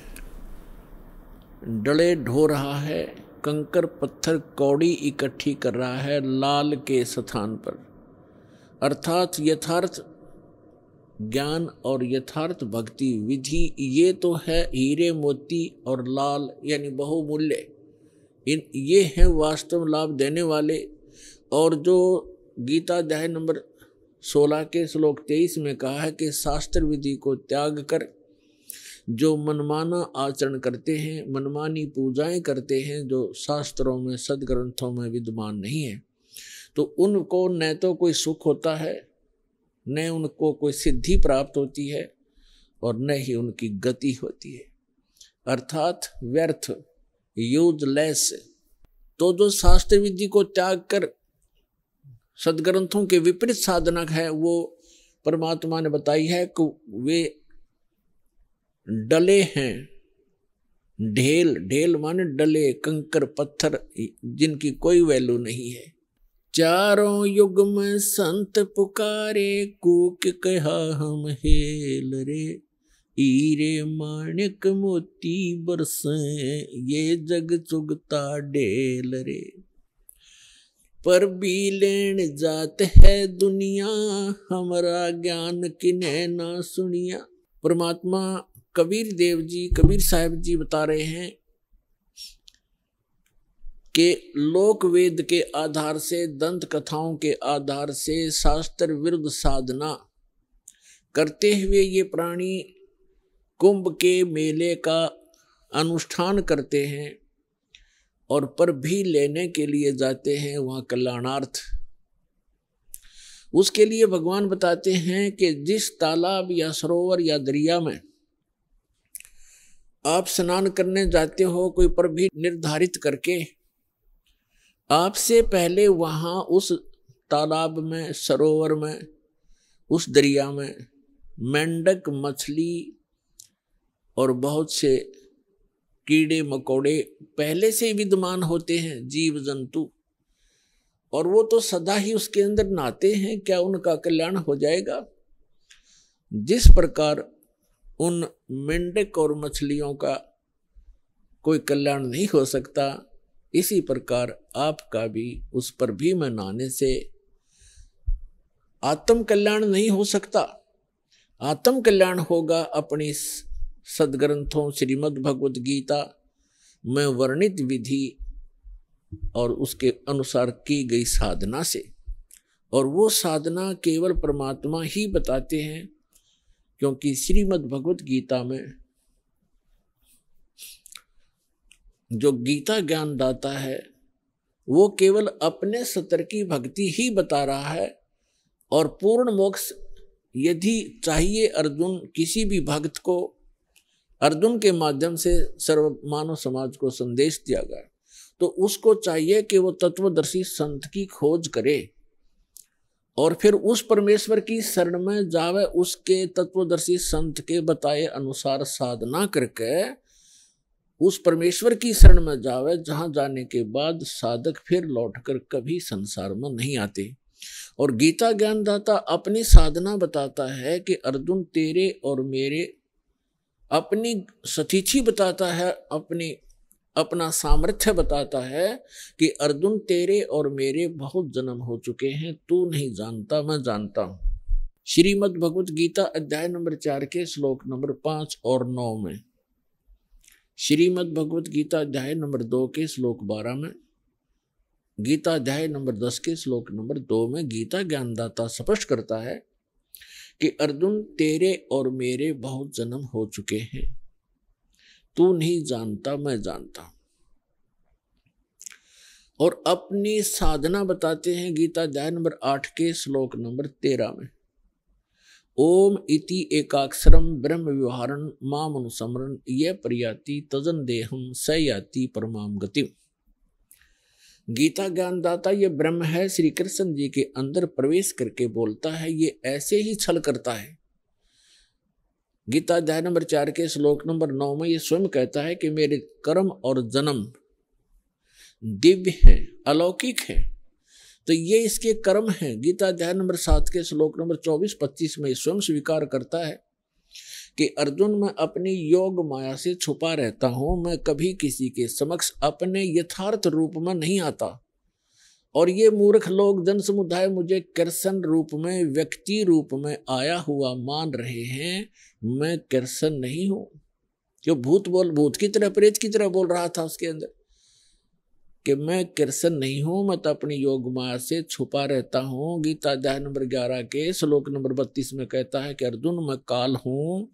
डले ढो रहा है, कंकर पत्थर कौड़ी इकट्ठी कर रहा है लाल के स्थान पर। अर्थात यथार्थ ज्ञान और यथार्थ भक्ति विधि ये तो है हीरे मोती और लाल यानी बहुमूल्य, ये हैं वास्तव लाभ देने वाले। और जो गीता अध्याय नंबर 16 के श्लोक 23 में कहा है कि शास्त्र विधि को त्याग कर जो मनमाना आचरण करते हैं, मनमानी पूजाएं करते हैं जो शास्त्रों में सदग्रंथों में विद्यमान नहीं है, तो उनको न तो कोई सुख होता है, न उनको कोई सिद्धि प्राप्त होती है और न ही उनकी गति होती है, अर्थात व्यर्थ, यूजलेस। तो जो शास्त्र विधि को त्याग कर सदग्रंथों के विपरीत साधनक है, वो परमात्मा ने बताई है कि वे डले हैं। ढेल, ढेल माने डले, कंकर पत्थर जिनकी कोई वैल्यू नहीं है। चारों युग में संत पुकारे, कूक कहा हम हेल रे, हीरे माणिक मोती बरसें, ये जग चुगता ढेल रे। पर भी लेन जात है दुनिया, हमारा ज्ञान किन्हें ना सुनिया। परमात्मा कबीर देव जी, कबीर साहब जी बता रहे हैं कि लोक वेद के आधार से, दंत कथाओं के आधार से शास्त्र विरुद्ध साधना करते हुए ये प्राणी कुंभ के मेले का अनुष्ठान करते हैं और पर भी लेने के लिए जाते हैं वहाँ कल्याणार्थ। उसके लिए भगवान बताते हैं कि जिस तालाब या सरोवर या दरिया में आप स्नान करने जाते हो, कोई पर भी निर्धारित करके, आपसे पहले वहाँ उस तालाब में, सरोवर में, उस दरिया में मेंढक, मछली और बहुत से कीड़े मकोड़े पहले से विद्यमान होते हैं, जीव जंतु, और वो तो सदा ही उसके अंदर नहाते हैं। क्या उनका कल्याण हो जाएगा? जिस प्रकार उन मेंढक और मछलियों का कोई कल्याण नहीं हो सकता, इसी प्रकार आपका भी उस पर भी में नहाने से आत्म कल्याण नहीं हो सकता। आत्म कल्याण होगा अपनी सदग्रंथों श्रीमद् भगवत गीता में वर्णित विधि और उसके अनुसार की गई साधना से। और वो साधना केवल परमात्मा ही बताते हैं, क्योंकि श्रीमद् भगवत गीता में जो गीता ज्ञान दाता है वो केवल अपने सतर की भक्ति ही बता रहा है। और पूर्ण मोक्ष यदि चाहिए अर्जुन किसी भी भक्त को, अर्जुन के माध्यम से सर्व मानव समाज को संदेश दिया गया, तो उसको चाहिए कि वो तत्वदर्शी संत की खोज करे और फिर उस परमेश्वर की शरण में जावे, उसके तत्वदर्शी संत के बताए अनुसार साधना करके उस परमेश्वर की शरण में जावे, जहां जाने के बाद साधक फिर लौटकर कभी संसार में नहीं आते। और गीता ज्ञानदाता अपनी साधना बताता है कि अर्जुन तेरे और मेरे, अपनी सतीथि बताता है, अपना सामर्थ्य बताता है कि अर्जुन तेरे और मेरे बहुत जन्म हो चुके हैं, तू नहीं जानता मैं जानता हूं। श्रीमद् भगवत गीता अध्याय नंबर 4 के श्लोक नंबर 5 और 9 में, श्रीमद् भगवत गीता अध्याय नंबर 2 के श्लोक 12 में, गीता अध्याय नंबर 10 के श्लोक नंबर 2 में गीता ज्ञानदाता स्पष्ट करता है कि अर्जुन तेरे और मेरे बहुत जन्म हो चुके हैं, तू नहीं जानता मैं जानता हूं। और अपनी साधना बताते हैं गीता अध्याय नंबर 8 के श्लोक नंबर 13 में, ओम इति एकाक्षरम ब्रह्म व्यवहारं माम अनुसमरन् ये प्रयाति तजन देहम स याति परमाम गतिम। गीता ज्ञानदाता ये ब्रह्म है, श्री कृष्ण जी के अंदर प्रवेश करके बोलता है, ये ऐसे ही छल करता है। गीता अध्याय नंबर 4 के श्लोक नंबर 9 में ये स्वयं कहता है कि मेरे कर्म और जन्म दिव्य हैं, अलौकिक है, तो ये इसके कर्म हैं। गीता अध्याय नंबर 7 के श्लोक नंबर 24-25 में स्वयं स्वीकार करता है कि अर्जुन मैं अपनी योग माया से छुपा रहता हूं, मैं कभी किसी के समक्ष अपने यथार्थ रूप में नहीं आता। और ये मूर्ख लोग जन समुदाय मुझे कृष्ण रूप में, व्यक्ति रूप में आया हुआ मान रहे हैं, मैं कृष्ण नहीं हूं। जो भूत की तरह, प्रेत की तरह बोल रहा था उसके अंदर कि मैं कृष्ण नहीं हूं, मैं तो अपनी योग माया से छुपा रहता हूं। गीता अध्याय नंबर 11 के श्लोक नंबर 32 में कहता है कि अर्जुन मैं काल हूं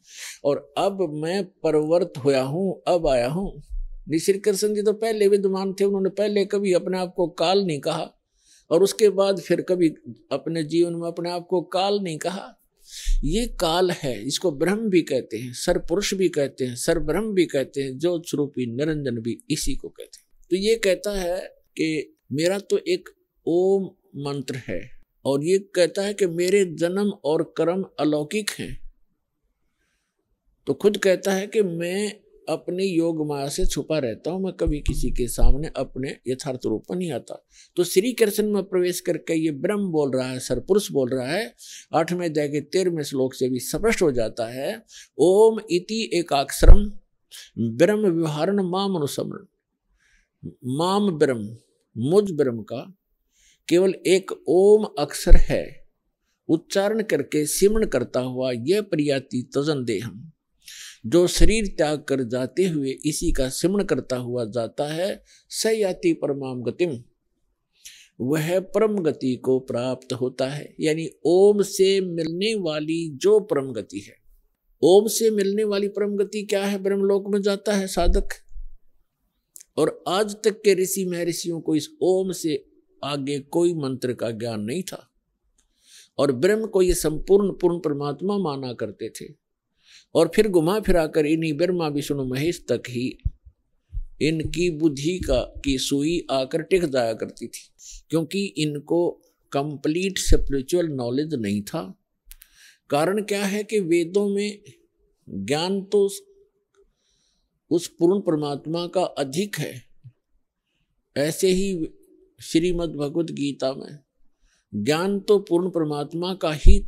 और अब मैं परवर्त होया हूं, अब आया हूं। श्री कृष्ण जी तो पहले विद्वान थे, उन्होंने पहले कभी अपने आप को काल नहीं कहा और उसके बाद फिर कभी अपने जीवन में अपने आप को काल नहीं कहा। ये काल है, इसको ब्रह्म भी कहते हैं, सर पुरुष भी कहते हैं, सर ब्रह्म भी कहते हैं, ज्योत स्वरूपी निरंजन भी इसी को कहते हैं। तो ये कहता है कि मेरा तो एक ओम मंत्र है और ये कहता है कि मेरे जन्म और कर्म अलौकिक हैं। तो खुद कहता है कि मैं अपने योग माया से छुपा रहता हूं, मैं कभी किसी के सामने अपने यथार्थ रूप में नहीं आता। तो श्री कृष्ण में प्रवेश करके ये ब्रह्म बोल रहा है, सरपुरुष बोल रहा है। 8वें अध्याय के 13वें श्लोक से भी स्पष्ट हो जाता है, ओम इति एकाक्षरम ब्रह्म व्यवहारं माम अनुसमरन्। माम ब्रह्म, मुझ ब्रह्म का केवल एक ओम अक्षर है, उच्चारण करके सिमरण करता हुआ यह प्रयाति तजन देहम, जो शरीर त्याग कर जाते हुए इसी का सिमरण करता हुआ जाता है, स याति परमाम गतिम, वह परम गति को प्राप्त होता है। यानी ओम से मिलने वाली जो परम गति है, ओम से मिलने वाली परम गति क्या है? ब्रह्मलोक में जाता है साधक। और आज तक के ऋषि महर्षियों को इस ओम से आगे कोई मंत्र का ज्ञान नहीं था और ब्रह्म को ये संपूर्ण पूर्ण परमात्मा माना करते थे। और फिर घुमा फिराकर इन्हीं ब्रह्मा विष्णु महेश तक ही इनकी बुद्धि की सुई आकर टिक जाया करती थी, क्योंकि इनको कंप्लीट स्पिरिचुअल नॉलेज नहीं था। कारण क्या है कि वेदों में ज्ञान तो उस पूर्ण परमात्मा का अधिक है, ऐसे ही श्रीमद् भगवत गीता में ज्ञान तो पूर्ण परमात्मा का ही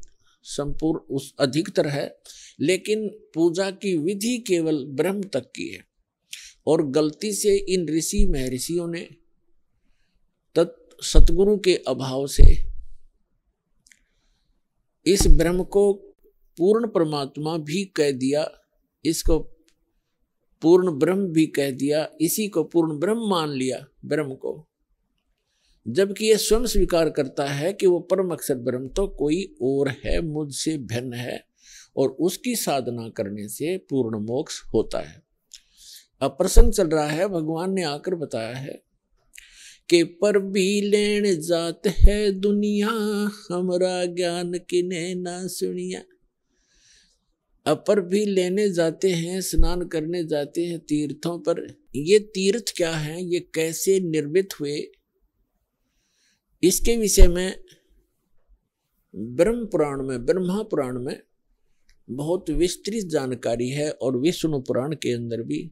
संपूर्ण उस अधिकतर है, लेकिन पूजा की विधि केवल ब्रह्म तक की है। और गलती से इन ऋषि महर्षियों ने सतगुरु के अभाव से इस ब्रह्म को पूर्ण परमात्मा भी कह दिया, इसको पूर्ण ब्रह्म भी कह दिया, इसी को पूर्ण ब्रह्म मान लिया ब्रह्म को, जबकि यह स्वयं स्वीकार करता है कि वो परम अक्षर ब्रह्म तो कोई और है, मुझसे भिन्न है, और उसकी साधना करने से पूर्ण मोक्ष होता है। अब प्रसंग चल रहा है, भगवान ने आकर बताया है कि पर भी लेन जात है दुनिया, हमरा ज्ञान किने ना सुनिया। अपर भी लेने जाते हैं, स्नान करने जाते हैं तीर्थों पर। ये तीर्थ क्या हैं, ये कैसे निर्मित हुए, इसके विषय में ब्रह्म पुराण में, ब्रह्मा पुराण में बहुत विस्तृत जानकारी है, और विष्णु पुराण के अंदर भी।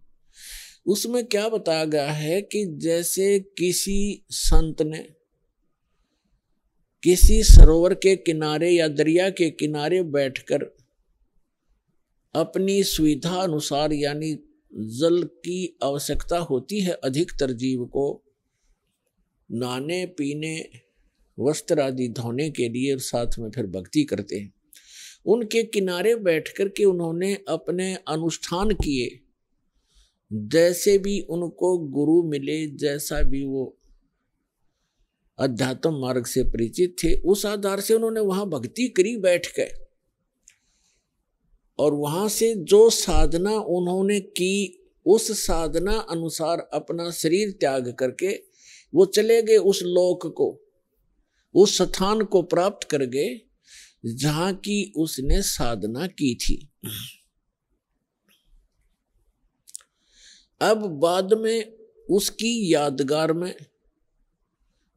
उसमें क्या बताया गया है कि जैसे किसी संत ने किसी सरोवर के किनारे या दरिया के किनारे बैठकर अपनी सुविधा अनुसार, यानी जल की आवश्यकता होती है अधिकतर जीव को नहाने पीने वस्त्र आदि धोने के लिए, साथ में फिर भक्ति करते हैं, उनके किनारे बैठ कर के उन्होंने अपने अनुष्ठान किए, जैसे भी उनको गुरु मिले, जैसा भी वो अध्यात्म मार्ग से परिचित थे, उस आधार से उन्होंने वहां भक्ति करी बैठ के, और वहां से जो साधना उन्होंने की, उस साधना अनुसार अपना शरीर त्याग करके वो चले गए उस लोक को, उस स्थान को प्राप्त कर गए जहां की उसने साधना की थी। अब बाद में उसकी यादगार में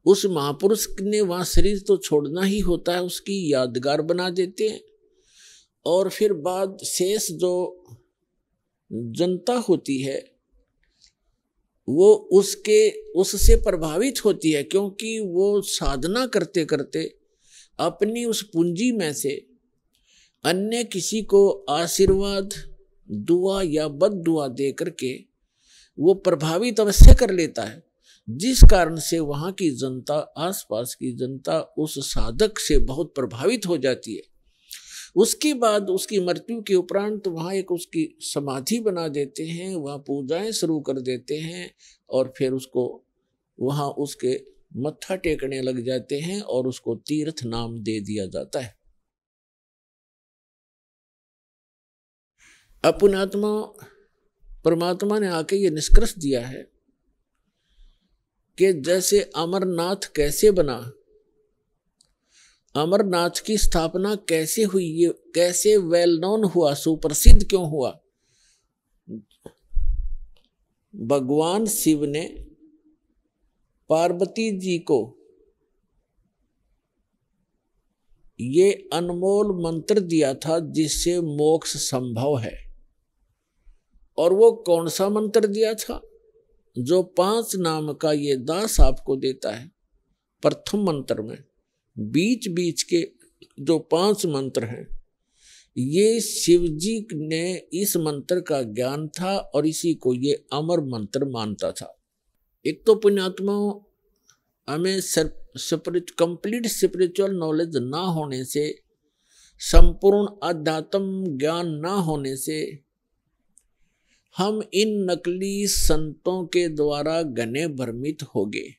उस महापुरुष ने वहां शरीर तो छोड़ना ही होता है, उसकी यादगार बना देते हैं, और फिर बाद शेष जो जनता होती है वो उससे प्रभावित होती है, क्योंकि वो साधना करते करते अपनी उस पूंजी में से अन्य किसी को आशीर्वाद, दुआ या बद दुआ दे करके वो प्रभावित अवश्य कर लेता है, जिस कारण से वहां की जनता, आसपास की जनता उस साधक से बहुत प्रभावित हो जाती है। उसके बाद उसकी मृत्यु के उपरांत वहां एक उसकी समाधि बना देते हैं, वहां पूजाएं शुरू कर देते हैं, और फिर उसको वहां उसके मत्था टेकने लग जाते हैं, और उसको तीर्थ नाम दे दिया जाता है। अपुणात्मा परमात्मा ने आके ये निष्कर्ष दिया है कि जैसे अमरनाथ कैसे बना, अमरनाथ की स्थापना कैसे हुई, ये कैसे वेल नोन हुआ, सुप्रसिद्ध क्यों हुआ। भगवान शिव ने पार्वती जी को ये अनमोल मंत्र दिया था जिससे मोक्ष संभव है, और वो कौन सा मंत्र दिया था, जो 5 नाम का ये दास आपको देता है। प्रथम मंत्र में बीच बीच के जो 5 मंत्र हैं, ये शिव जी ने इस मंत्र का ज्ञान था, और इसी को ये अमर मंत्र मानता था। एक तो पुण्यात्मा हमें कंप्लीट स्पिरिचुअल नॉलेज ना होने से, संपूर्ण आध्यात्म ज्ञान ना होने से, हम इन नकली संतों के द्वारा घने भ्रमित हो गए।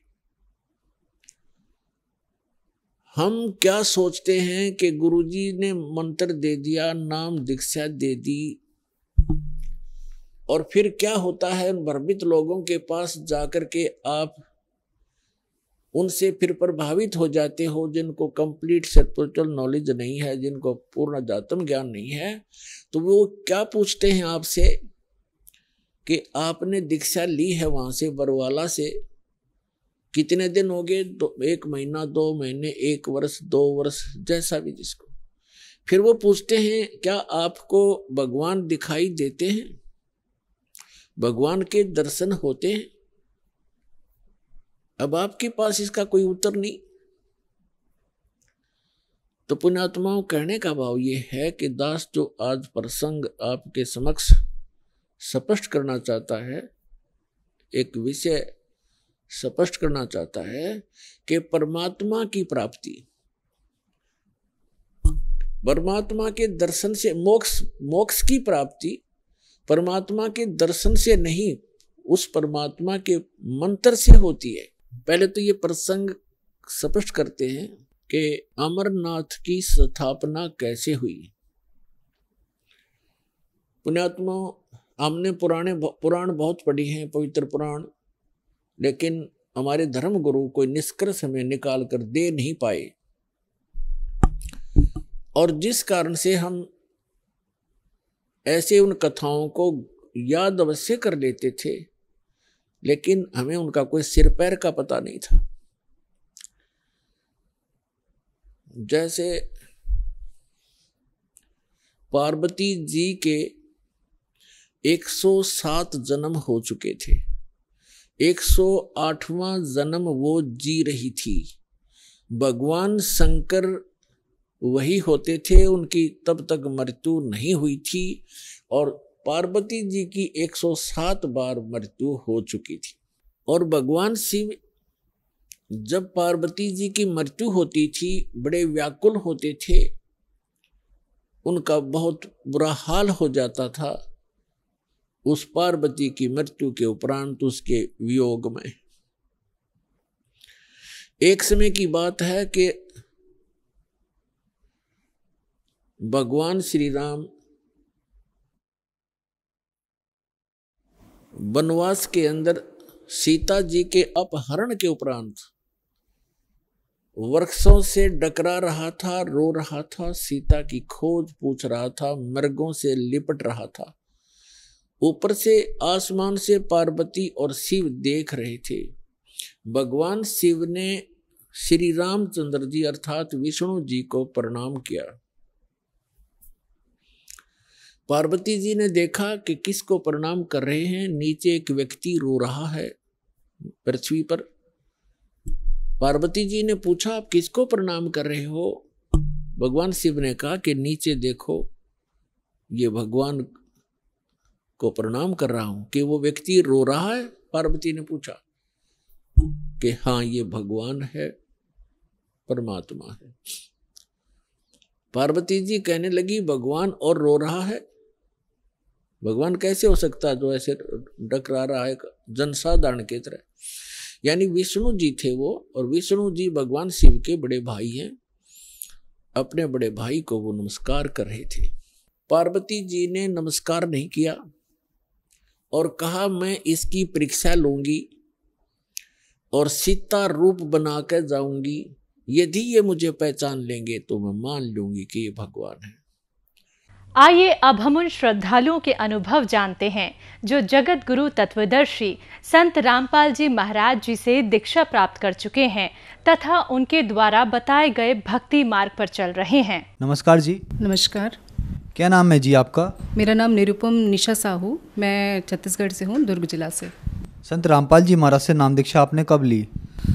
हम क्या सोचते हैं कि गुरुजी ने मंत्र दे दिया, नाम दीक्षा दे दी, और फिर क्या होता है, उन भ्रमित लोगों के पास जाकर के आप उनसे फिर प्रभावित हो जाते हो, जिनको कंप्लीट स्पिरिचुअल नॉलेज नहीं है, जिनको पूर्ण अध्यात्म ज्ञान नहीं है। तो वो क्या पूछते हैं आपसे कि आपने दीक्षा ली है वहां से, बरवाला से, कितने दिन हो गए, 1 महीना, 2 महीने, 1 वर्ष, 2 वर्ष, जैसा भी जिसको। फिर वो पूछते हैं क्या आपको भगवान दिखाई देते हैं, भगवान के दर्शन होते हैं। अब आपके पास इसका कोई उत्तर नहीं। तो पुण्यात्माओं, कहने का भाव ये है कि दास जो आज प्रसंग आपके समक्ष स्पष्ट करना चाहता है एक विषय स्पष्ट करना चाहता है कि परमात्मा की प्राप्ति, परमात्मा के दर्शन से, मोक्ष की प्राप्ति परमात्मा के दर्शन से नहीं, उस परमात्मा के मंत्र से होती है। पहले तो ये प्रसंग स्पष्ट करते हैं कि अमरनाथ की स्थापना कैसे हुई। पुण्यात्मा, हमने पुराण बहुत पढ़ी हैं, पवित्र पुराण, लेकिन हमारे धर्म गुरु कोई निष्कर्ष हमें निकाल कर दे नहीं पाए, और जिस कारण से हम ऐसे उन कथाओं को याद अवश्य कर लेते थे, लेकिन हमें उनका कोई सिर पैर का पता नहीं था। जैसे पार्वती जी के 107 जन्म हो चुके थे, 108वां जन्म वो जी रही थी। भगवान शंकर वही होते थे, उनकी तब तक मृत्यु नहीं हुई थी, और पार्वती जी की 107 बार मृत्यु हो चुकी थी। और भगवान शिव जब पार्वती जी की मृत्यु होती थी बड़े व्याकुल होते थे, उनका बहुत बुरा हाल हो जाता था उस पार्वती की मृत्यु के उपरांत, उसके वियोग में। एक समय की बात है कि भगवान श्री राम वनवास के अंदर सीता जी के अपहरण के उपरांत वृक्षों से डकरा रहा था, रो रहा था, सीता की खोज पूछ रहा था, मृगों से लिपट रहा था। ऊपर से आसमान से पार्वती और शिव देख रहे थे। भगवान शिव ने श्री रामचंद्र जी अर्थात विष्णु जी को प्रणाम किया। पार्वती जी ने देखा कि किसको प्रणाम कर रहे हैं, नीचे एक व्यक्ति रो रहा है पृथ्वी पर। पार्वती जी ने पूछा, आप किसको प्रणाम कर रहे हो? भगवान शिव ने कहा कि नीचे देखो, ये भगवान को प्रणाम कर रहा हूं। कि वो व्यक्ति रो रहा है? पार्वती ने पूछा कि हाँ, ये भगवान है, परमात्मा है। पार्वती जी कहने लगी, भगवान और रो रहा है? भगवान कैसे हो सकता है जो ऐसे डकरा रहा है जनसाधारण की तरह? यानी विष्णु जी थे वो, और विष्णु जी भगवान शिव के बड़े भाई हैं। अपने बड़े भाई को वो नमस्कार कर रहे थे। पार्वती जी ने नमस्कार नहीं किया और कहा, मैं इसकी परीक्षा लूंगी और सीता रूप बना कर जाऊंगी। यदि ये मुझे पहचान लेंगे तो मैं मान लूंगी कि ये भगवान है। आइए अब हम उन श्रद्धालुओं के अनुभव जानते हैं जो जगत गुरु तत्वदर्शी संत रामपाल जी महाराज जी से दीक्षा प्राप्त कर चुके हैं तथा उनके द्वारा बताए गए भक्ति मार्ग पर चल रहे हैं। नमस्कार जी। नमस्कार। क्या नाम है जी आपका? मेरा नाम निरुपम निशा साहू, मैं छत्तीसगढ़ से हूँ, दुर्ग जिला से। संत रामपाल जी महाराज से नाम दीक्षा आपने कब ली?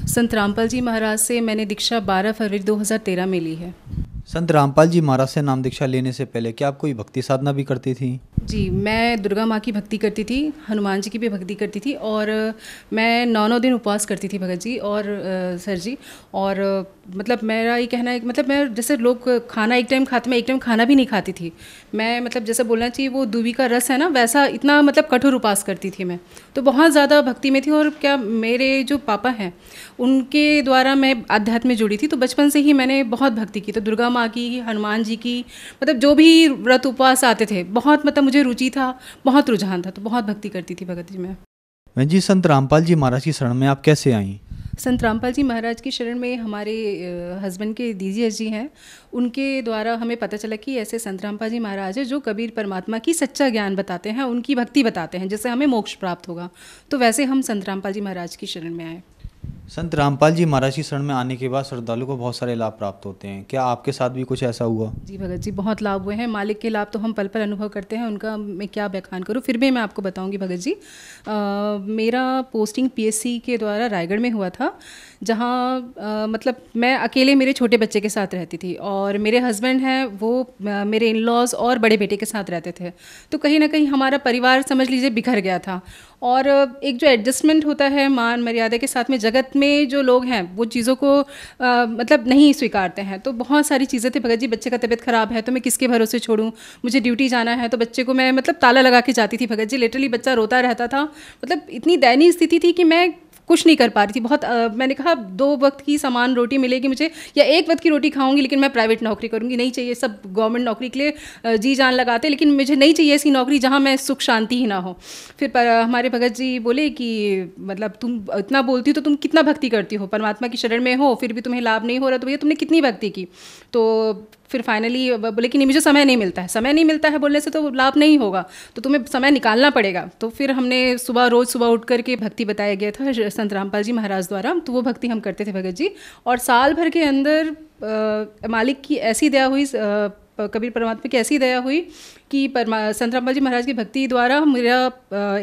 संत रामपाल जी महाराज से मैंने दीक्षा 12 फरवरी 2013 में ली है। संत रामपाल जी महाराज से नाम दीक्षा लेने से पहले क्या आप कोई भक्ति साधना भी करती थी? जी, मैं दुर्गा माँ की भक्ति करती थी, हनुमान जी की भी भक्ति करती थी, और मैं 9 दिन उपवास करती थी भगत जी और सर जी। और मतलब मेरा ये कहना है, मतलब मैं जैसे लोग खाना एक टाइम खाते, मैं एक टाइम खाना भी नहीं खाती थी। मैं मतलब जैसे बोलना चाहिए वो दूबी का रस है ना, वैसा इतना मतलब कठोर उपवास करती थी मैं, तो बहुत ज़्यादा भक्ति में थी। और क्या मेरे जो पापा हैं उनके द्वारा मैं आध्यात्म में जुड़ी थी, तो बचपन से ही मैंने बहुत भक्ति की। तो दुर्गा माँ की, हनुमान जी की, मतलब जो भी व्रत उपवास आते थे, बहुत मतलब मुझे रुचि था, बहुत रुझान था, तो बहुत भक्ति करती थी भगत जी मैं। जी, संत रामपाल जी महाराज की शरण में आप कैसे आई? संत रामपाल जी महाराज की शरण में हमारे हस्बैंड के दीजिए जी हैं, उनके द्वारा हमें पता चला कि ऐसे संत रामपाल जी महाराज है जो कबीर परमात्मा की सच्चा ज्ञान बताते हैं, उनकी भक्ति बताते हैं, जिससे हमें मोक्ष प्राप्त होगा। तो वैसे हम संत रामपाल जी महाराज की शरण में आए। संत रामपाल जी महाराज की शरण में आने के बाद श्रद्धालु को बहुत सारे लाभ प्राप्त होते हैं, क्या आपके साथ भी कुछ ऐसा हुआ? जी भगत जी, बहुत लाभ हुए हैं। मालिक के लाभ तो हम पल पल अनुभव करते हैं, उनका मैं क्या बयान करूं, फिर भी मैं आपको बताऊंगी भगत जी। मेरा पोस्टिंग पीएससी के द्वारा रायगढ़ में हुआ था, जहां मतलब मैं अकेले मेरे छोटे बच्चे के साथ रहती थी, और मेरे हस्बैंड हैं वो मेरे इन लॉज और बड़े बेटे के साथ रहते थे। तो कहीं ना कहीं हमारा परिवार समझ लीजिए बिखर गया था, और एक जो एडजस्टमेंट होता है मान मर्यादा के साथ में, जगत में जो लोग हैं वो चीज़ों को मतलब नहीं स्वीकारते हैं। तो बहुत सारी चीज़ें थी भगत जी, बच्चे का तबीयत ख़राब है तो मैं किसके भरोसे छोड़ूं, मुझे ड्यूटी जाना है तो बच्चे को मैं मतलब ताला लगा के जाती थी भगत जी। लिटरली बच्चा रोता रहता था, मतलब इतनी दयनीय स्थिति थी कि मैं कुछ नहीं कर पा रही थी। बहुत मैंने कहा 2 वक्त की समान रोटी मिलेगी मुझे या 1 वक्त की रोटी खाऊंगी, लेकिन मैं प्राइवेट नौकरी करूंगी नहीं चाहिए। सब गवर्नमेंट नौकरी के लिए जी जान लगाते, लेकिन मुझे नहीं चाहिए ऐसी नौकरी जहां मैं सुख शांति ही ना हो। फिर हमारे भगत जी बोले कि मतलब तुम इतना बोलती हो तो तुम कितना भक्ति करती हो, परमात्मा की शरण में हो फिर भी तुम्हें लाभ नहीं हो रहा, तो भैया तुमने कितनी भक्ति की। तो फिर फाइनली बोले कि नहीं मुझे समय नहीं मिलता है। समय नहीं मिलता है बोलने से तो लाभ नहीं होगा, तो तुम्हें समय निकालना पड़ेगा। तो फिर हमने रोज़ सुबह उठ करके भक्ति बताया गया था संत रामपाल जी महाराज द्वारा, तो वो भक्ति हम करते थे भगत जी। और साल भर के अंदर मालिक की ऐसी दया हुई, कबीर परमात्मा की ऐसी दया हुई कि संत रामपाल जी महाराज की भक्ति द्वारा मेरा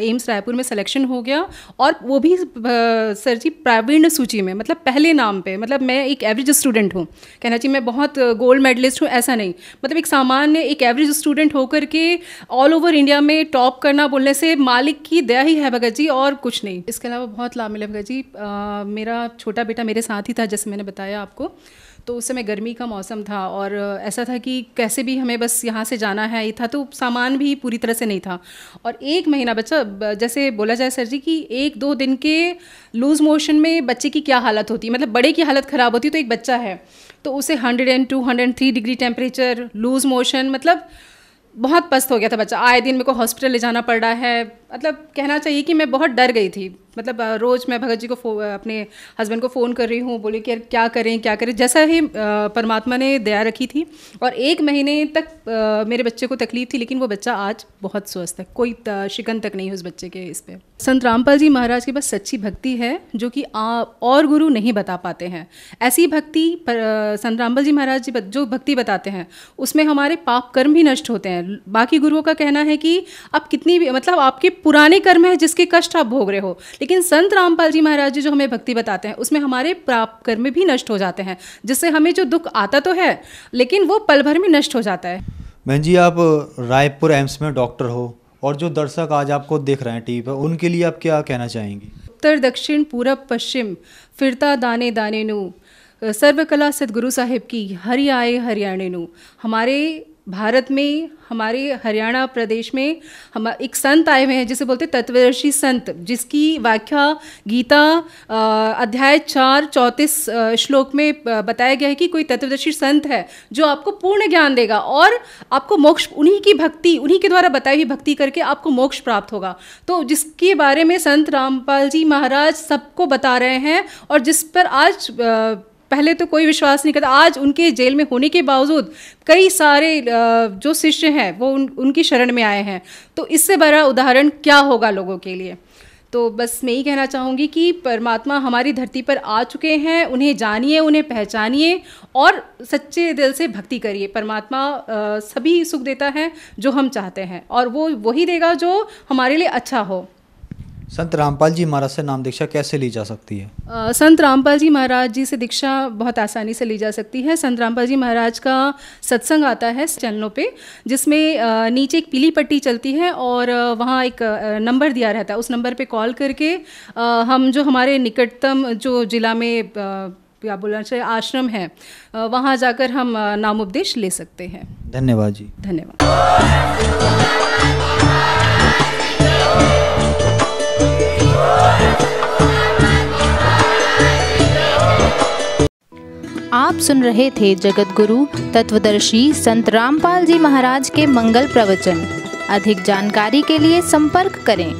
एम्स रायपुर में सिलेक्शन हो गया, और वो भी सर जी प्रावीण्य सूची में, मतलब पहले नाम पे। मतलब मैं एक एवरेज स्टूडेंट हूँ, कहना चाहिए मैं बहुत गोल्ड मेडलिस्ट हूँ ऐसा नहीं, मतलब एक सामान्य एक एवरेज स्टूडेंट होकर के ऑल ओवर इंडिया में टॉप करना बोलने से मालिक की दया ही है भगत जी, और कुछ नहीं। इसके अलावा बहुत लाभ मिले भगत जी। मेरा छोटा बेटा मेरे साथ ही था, जैसे मैंने बताया आपको, तो उस समय गर्मी का मौसम था और ऐसा था कि कैसे भी हमें बस यहाँ से जाना है, ये था। तो सामान भी पूरी तरह से नहीं था, और 1 महीना बच्चा, जैसे बोला जाए सर जी कि 1-2 दिन के लूज़ मोशन में बच्चे की क्या हालत होती है, मतलब बड़े की हालत ख़राब होती है, तो एक बच्चा है तो उसे 102, 103 डिग्री टेम्परेचर, लूज़ मोशन, मतलब बहुत पस्त हो गया था बच्चा। आए दिन मेरे को हॉस्पिटल ले जाना पड़ रहा है। मतलब कहना चाहिए कि मैं बहुत डर गई थी। मतलब रोज़ मैं भगत जी को अपने हस्बैंड को फ़ोन कर रही हूँ, बोले कि यार क्या करें। जैसा ही परमात्मा ने दया रखी थी, और 1 महीने तक मेरे बच्चे को तकलीफ़ थी, लेकिन वो बच्चा आज बहुत स्वस्थ है, कोई शिकन तक नहीं है उस बच्चे के इस पर। संत रामपाल जी महाराज के पास सच्ची भक्ति है जो कि और गुरु नहीं बता पाते हैं। ऐसी भक्ति संत रामपाल जी महाराज जी जो भक्ति बताते हैं उसमें हमारे पाप कर्म भी नष्ट होते हैं। बाकी गुरुओं का कहना है कि आप कितनी भी, मतलब आपके पुराने कर्म है जिसके कष्ट आप भोग रहे हो, लेकिन संत रामपाल जी महाराज जी जो हमें भक्ति बताते हैं उसमें हमारे पाप कर्म भी नष्ट हो जाते हैं, जिससे हमें जो दुख आता तो है लेकिन वो पल भर में नष्ट हो जाता है। बहन जी, आप रायपुर एम्स में डॉक्टर हो, और जो दर्शक आज आपको देख रहे हैं टीवी पर, उनके लिए आप क्या कहना चाहेंगी? उत्तर दक्षिण पूरब पश्चिम फिरता दाने दाने नु, सर्वकला सदगुरु साहिब की हरि आए हरियाणे नु। हमारे भारत में, हमारे हरियाणा प्रदेश में हम एक संत आए हुए हैं जिसे बोलते तत्वदर्शी संत, जिसकी व्याख्या गीता अध्याय 4 34 श्लोक में बताया गया है कि कोई तत्वदर्शी संत है जो आपको पूर्ण ज्ञान देगा और आपको मोक्ष, उन्हीं की भक्ति, उन्हीं के द्वारा बताई हुई भक्ति करके आपको मोक्ष प्राप्त होगा। तो जिसके बारे में संत रामपाल जी महाराज सबको बता रहे हैं, और जिस पर आज पहले तो कोई विश्वास नहीं करता, आज उनके जेल में होने के बावजूद कई सारे जो शिष्य हैं वो उनकी शरण में आए हैं। तो इससे बड़ा उदाहरण क्या होगा लोगों के लिए। तो बस मैं ही कहना चाहूँगी कि परमात्मा हमारी धरती पर आ चुके हैं, उन्हें जानिए, उन्हें पहचानिए और सच्चे दिल से भक्ति करिए। परमात्मा सभी सुख देता है जो हम चाहते हैं, और वो वही देगा जो हमारे लिए अच्छा हो। संत रामपाल जी महाराज से नाम दीक्षा कैसे ली जा सकती है? संत रामपाल जी महाराज जी से दीक्षा बहुत आसानी से ली जा सकती है। संत रामपाल जी महाराज का सत्संग आता है चैनलों पे, जिसमें नीचे एक पीली पट्टी चलती है और वहाँ एक नंबर दिया रहता है। उस नंबर पे कॉल करके हम जो हमारे निकटतम जो जिला में क्या बोलना चाहिए आश्रम है, वहाँ जाकर हम नाम उपदेश ले सकते हैं। धन्यवाद जी। धन्यवाद। आप सुन रहे थे जगत गुरु तत्वदर्शी संत रामपाल जी महाराज के मंगल प्रवचन। अधिक जानकारी के लिए संपर्क करें